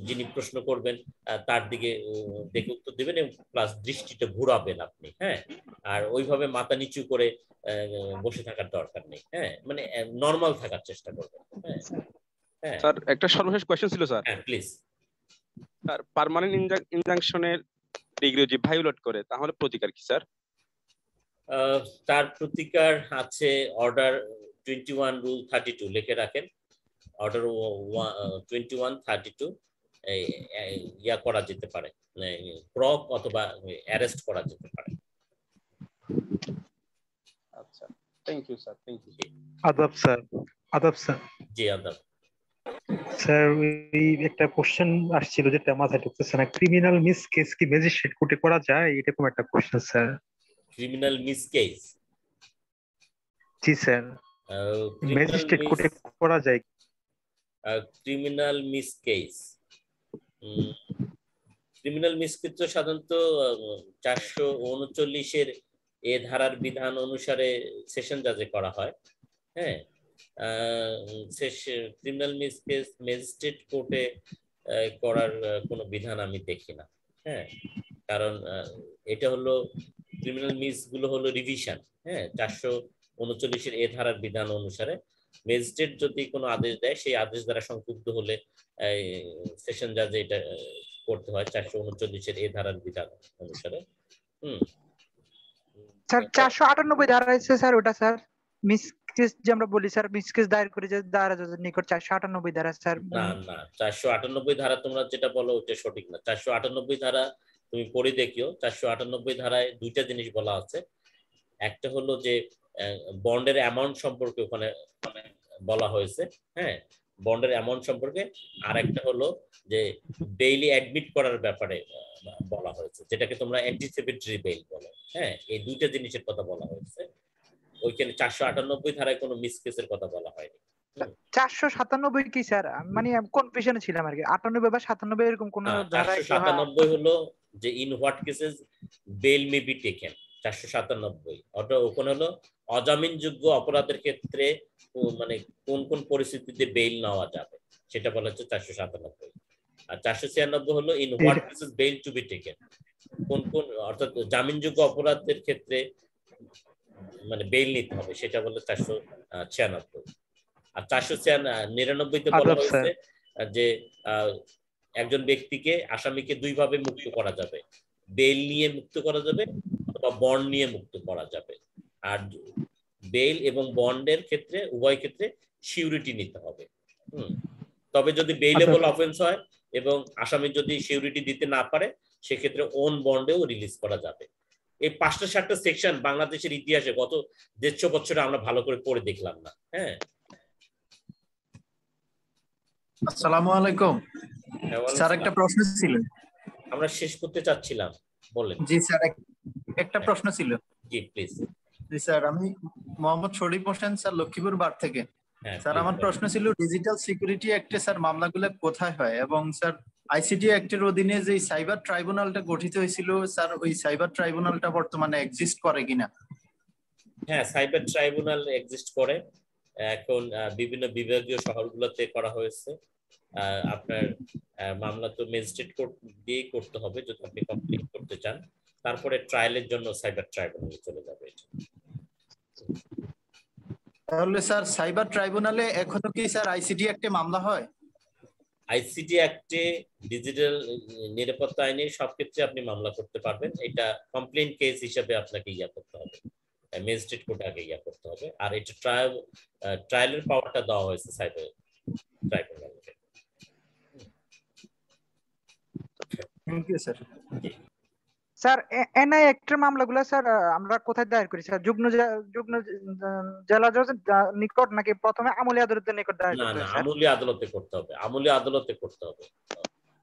যিনি প্রশ্ন করবেন তার দিকে দেখে উত্তর দিবেন এবং প্লাস দৃষ্টিটা ঘুরাবেন আপনি। হ্যাঁ, আর ওইভাবে মাথা নিচু করে বসে থাকার দরকার নেই। হ্যাঁ, মানে নরমাল থাকার চেষ্টা করবেন। হ্যাঁ, স্যার একটা সর্বশেষ কোশ্চেন ছিল স্যার। হ্যাঁ প্লিজ। স্যার পার্মানেন্ট ইনজাংশনের ডিগ্রি যদি ভায়োলেট করে তাহলে প্রতিকার কি স্যার? তার প্রতিকার আছে অর্ডার 21 রুল 32 লিখে রাখেন। অর্ডার 2132 ইয়া করা যেতে পারে, প্রক অথবা অ্যারেস্ট করা যেতে পারে। আচ্ছা, thank you sir, thank you. আদাব স্যার। আদাব স্যার। জি আদাব স্যার। এই একটা কোশ্চেন আসছিল যেটা মাথায় ঢুকতেছে না, ক্রিমিনাল মিস কেস কি ম্যাজিস্ট্রেট কোর্টে করা যায়, এরকম একটা question sir. Criminal misc case? জি স্যার, ম্যাজিস্ট্রেট কোর্টে করা যায়। Criminal misc case, criminal misc case তো সাধারণত 439-এর এ ধারার বিধান অনুসারে সেশন জাজে করা হয়। হ্যাঁ, ক্রিমিনাল মিস কেস ম্যাজিস্ট্রেট কোর্টে করার কোনো বিধান আমি দেখি না। হ্যাঁ, কারণ এটা হলো ক্রিমিনাল মিস গুলো হলো রিভিশন। হ্যাঁ, 439-এর এ ধারার বিধান অনুসারে ম্যাজিস্ট্রেট যদি কোনো আদেশ দেয়, সেই আদেশ দ্বারা সংক্ষুব্ধ হলে সেশন জাজে এটা করতে হয় 439-এর এ ধারার বিধান অনুসারে। স্যার 498 ধারা আছে স্যার, ওটা স্যার মিস কেস যে আমরা বলি স্যার, মিস কেস দায়ের করে যে দাঁড়া জজের নিকট 498 ধারা স্যার। না না, 498 ধারা তোমরা যেটা বলো ওটা সঠিক না। 498 ধারা তুমি পড়ে দেখিও। 498 ধারায় দুইটা জিনিস বলা আছে। একটা হলো যে বন্ডের অ্যামাউন্ট সম্পর্কে ওখানে বলা হয়েছে। হ্যাঁ, বন্ডের অ্যামাউন্ট সম্পর্কে। আর একটা হলো যে বেইলি অ্যাডমিট করার ব্যাপারে বলা হয়েছে, যেটাকে তোমরা অ্যান্টিসিপেটরি বেইল বলো। হ্যাঁ, এই দুইটা জিনিসের কথা বলা হয়েছে ওইখানে। 498 ধারায় কোনো মিস কেসের কথা বলা হয়নি। 497 কি স্যার? মানে কনফিউশনে ছিলাম আর কি, 98 বা 97 এরকম কোন ধারা? 497 হলো যে in what cases bail may be taken. 497 অর্থাৎ ওখানে হলো অজামিনযোগ্য অপরাধের ক্ষেত্রে মানে কোন কোন পরিস্থিতিতে বেইল নেওয়া যাবে সেটা বলা হচ্ছে 497। আর 496 হলো in what cases bail to be taken, কোন কোন অর্থাৎ জামিনযোগ্য অপরাধের ক্ষেত্রে মানে বেইল নিতে হবে সেটা বলে 496। আর 499-তে বলা হয়েছে যে একজন ব্যক্তিকে আসামিকে দুই ভাবে মুক্ত করা যাবে, বেইল নিয়ে মুক্ত করা যাবে অথবা বন্ড নিয়ে মুক্ত করা যাবে। আর বেইল এবং বন্ডের ক্ষেত্রে উভয় ক্ষেত্রে সিউরিটি নিতে হবে। তবে যদি বেইলেবল অফেন্স হয় এবং আসামি যদি সিউরিটি দিতে না পারে সেক্ষেত্রে ওন বন্ডেও রিলিজ করা যাবে। এই 5টা-7টা সেকশন বাংলাদেশের ইতিহাসে গত 150 বছরে আমরা ভালো করে পড়ে দেখলাম না। হ্যাঁ, আসসালামু আলাইকুম স্যার, একটা প্রশ্ন ছিল, আমরা শেষ করতে চাচ্ছিলাম, বলেন। জি স্যার, একটা প্রশ্ন ছিল। জি প্লিজ। জি স্যার, আমি মোহাম্মদ শরীফ হোসেন স্যার, লক্ষ্মীপুর বার থেকে। স্যার আমার প্রশ্ন ছিল ডিজিটাল সিকিউরিটি অ্যাক্টে স্যার মামলাগুলো কোথায় হয়, এবং স্যার আইসিটি অ্যাক্টের অধীনে যে সাইবার ট্রাইব্যুনালটা গঠিত হয়েছিল স্যার, ওই সাইবার ট্রাইব্যুনালটা বর্তমানে এক্সিস্ট করে কিনা? হ্যাঁ, সাইবার ট্রাইব্যুনাল এক্সিস্ট করে। এখন বিভিন্ন বিভাগীয় শহরগুলোতে করা হয়েছে। আপনার মামলা তো ম্যাজিস্ট্রেট কোর্ট দিয়েই করতে হবে যদি আপনি কমপ্লিট করতে চান, তারপরে ট্রায়ালের জন্য সাইবার ট্রাইব্যুনালে চলে যাবে। তাহলে স্যার সাইবার ট্রাইব্যুনালে এখনো কি স্যার আইসিটি অ্যাক্টে মামলা হয়? আইসিটি অ্যাক্টে ডিজিটাল নিরাপত্তা আইনে সব ক্ষেত্রে আপনি মামলা করতে পারবেন। এটা কমপ্লেইন কেস হিসেবে আপনাকে ইয়া করতে হবে, ম্যাজিস্ট্রেট কোর্টে আগে ইয়া করতে হবে। আর এটা ট্রায়ালের পাওয়ারটা দেওয়া হয়েছে সাইবার ট্রাইব্যুনালকে। Thank you sir. Sir NI অ্যাক্টের মামলাগুলো স্যার আমরা কোথায় দায়ের করি স্যার? যুগ্ম জেলা জজের নিকট নাকি প্রথমে আমলি আদালতের নিকট দায়ের করতে হবে? না, আমলি আদালতে করতে হবে, আমলি আদালতে করতে হবে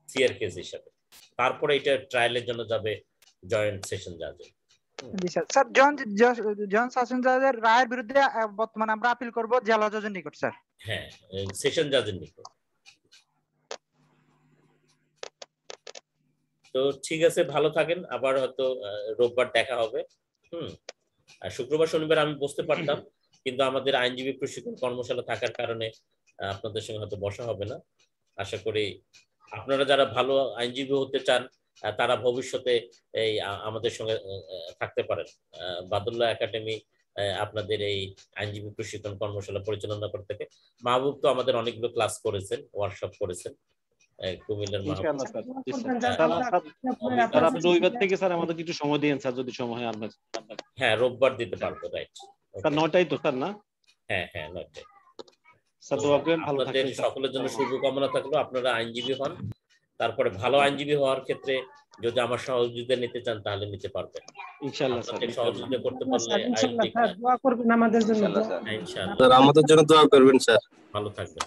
সিআর কেস হিসাবে। তারপরে এটা ট্রায়ালের জন্য যাবে জয়েন্ট সেশন জাজে। জি স্যার। স্যার জয়েন্ট সেশন জাজের রায়ের বিরুদ্ধে বর্তমানে আমরা আপিল করব জেলা জজের নিকট স্যার। হ্যাঁ, সেশন জাজের নিকট। তো ঠিক আছে, ভালো থাকেন, আবার হয়তো রোববার দেখা হবে। আর শুক্রবার শনিবার আমি বসতে পারতাম, কিন্তু আমাদের আইনজীবী প্রশিক্ষণ কর্মশালা থাকার কারণে আপনাদের সঙ্গে হয়তো বসা হবে না। আশা করি আপনারা যারা ভালো আইনজীবী হতে চান তারা ভবিষ্যতে এই আমাদের সঙ্গে থাকতে পারেন। বাদুল্লাহ একাডেমি আপনাদের এই আইনজীবী প্রশিক্ষণ কর্মশালা পরিচালনা করে থাকে। মাহবুব তো আমাদের অনেকগুলো ক্লাস করেছেন, ওয়ার্কশপ করেছেন। কুমিল্লার ইনশাআল্লাহ স্যার। স্যার আপনি রবিবার থেকে স্যার আমাদের কিছু সময় দিন স্যার, যদি সময় হয় আপনার। হ্যাঁ রোববার দিতে পারবো, রাইট স্যার 9টায় তো স্যার না? হ্যাঁ হ্যাঁ 9টায়। স্যার দোয়া করেন ভালো আপনাদের থাকবেন। সকলের জন্য শুভকামনা থাকলো। আপনারা আইনজীবী হন, তারপরে ভালো আইনজীবী হওয়ার ক্ষেত্রে যদি আমার সহযোগিতা নিতে চান তাহলে নিতে পারবেন ইনশাআল্লাহ স্যার। সহযোগিতা করতে পারলে ইনশাআল্লাহ স্যার দোয়া করবেন আমাদের জন্য। ইনশাআল্লাহ স্যার আমাদের জন্য দোয়া করবেন স্যার। ভালো থাকবেন।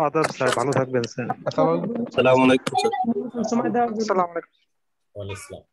আদাব স্যার, ভালো থাকবেন স্যার। আসসালামু আলাইকুম স্যার। সময় দেওয়ার জন্য। আসসালামু আলাইকুম। ওয়ালাইকুম আসসালাম।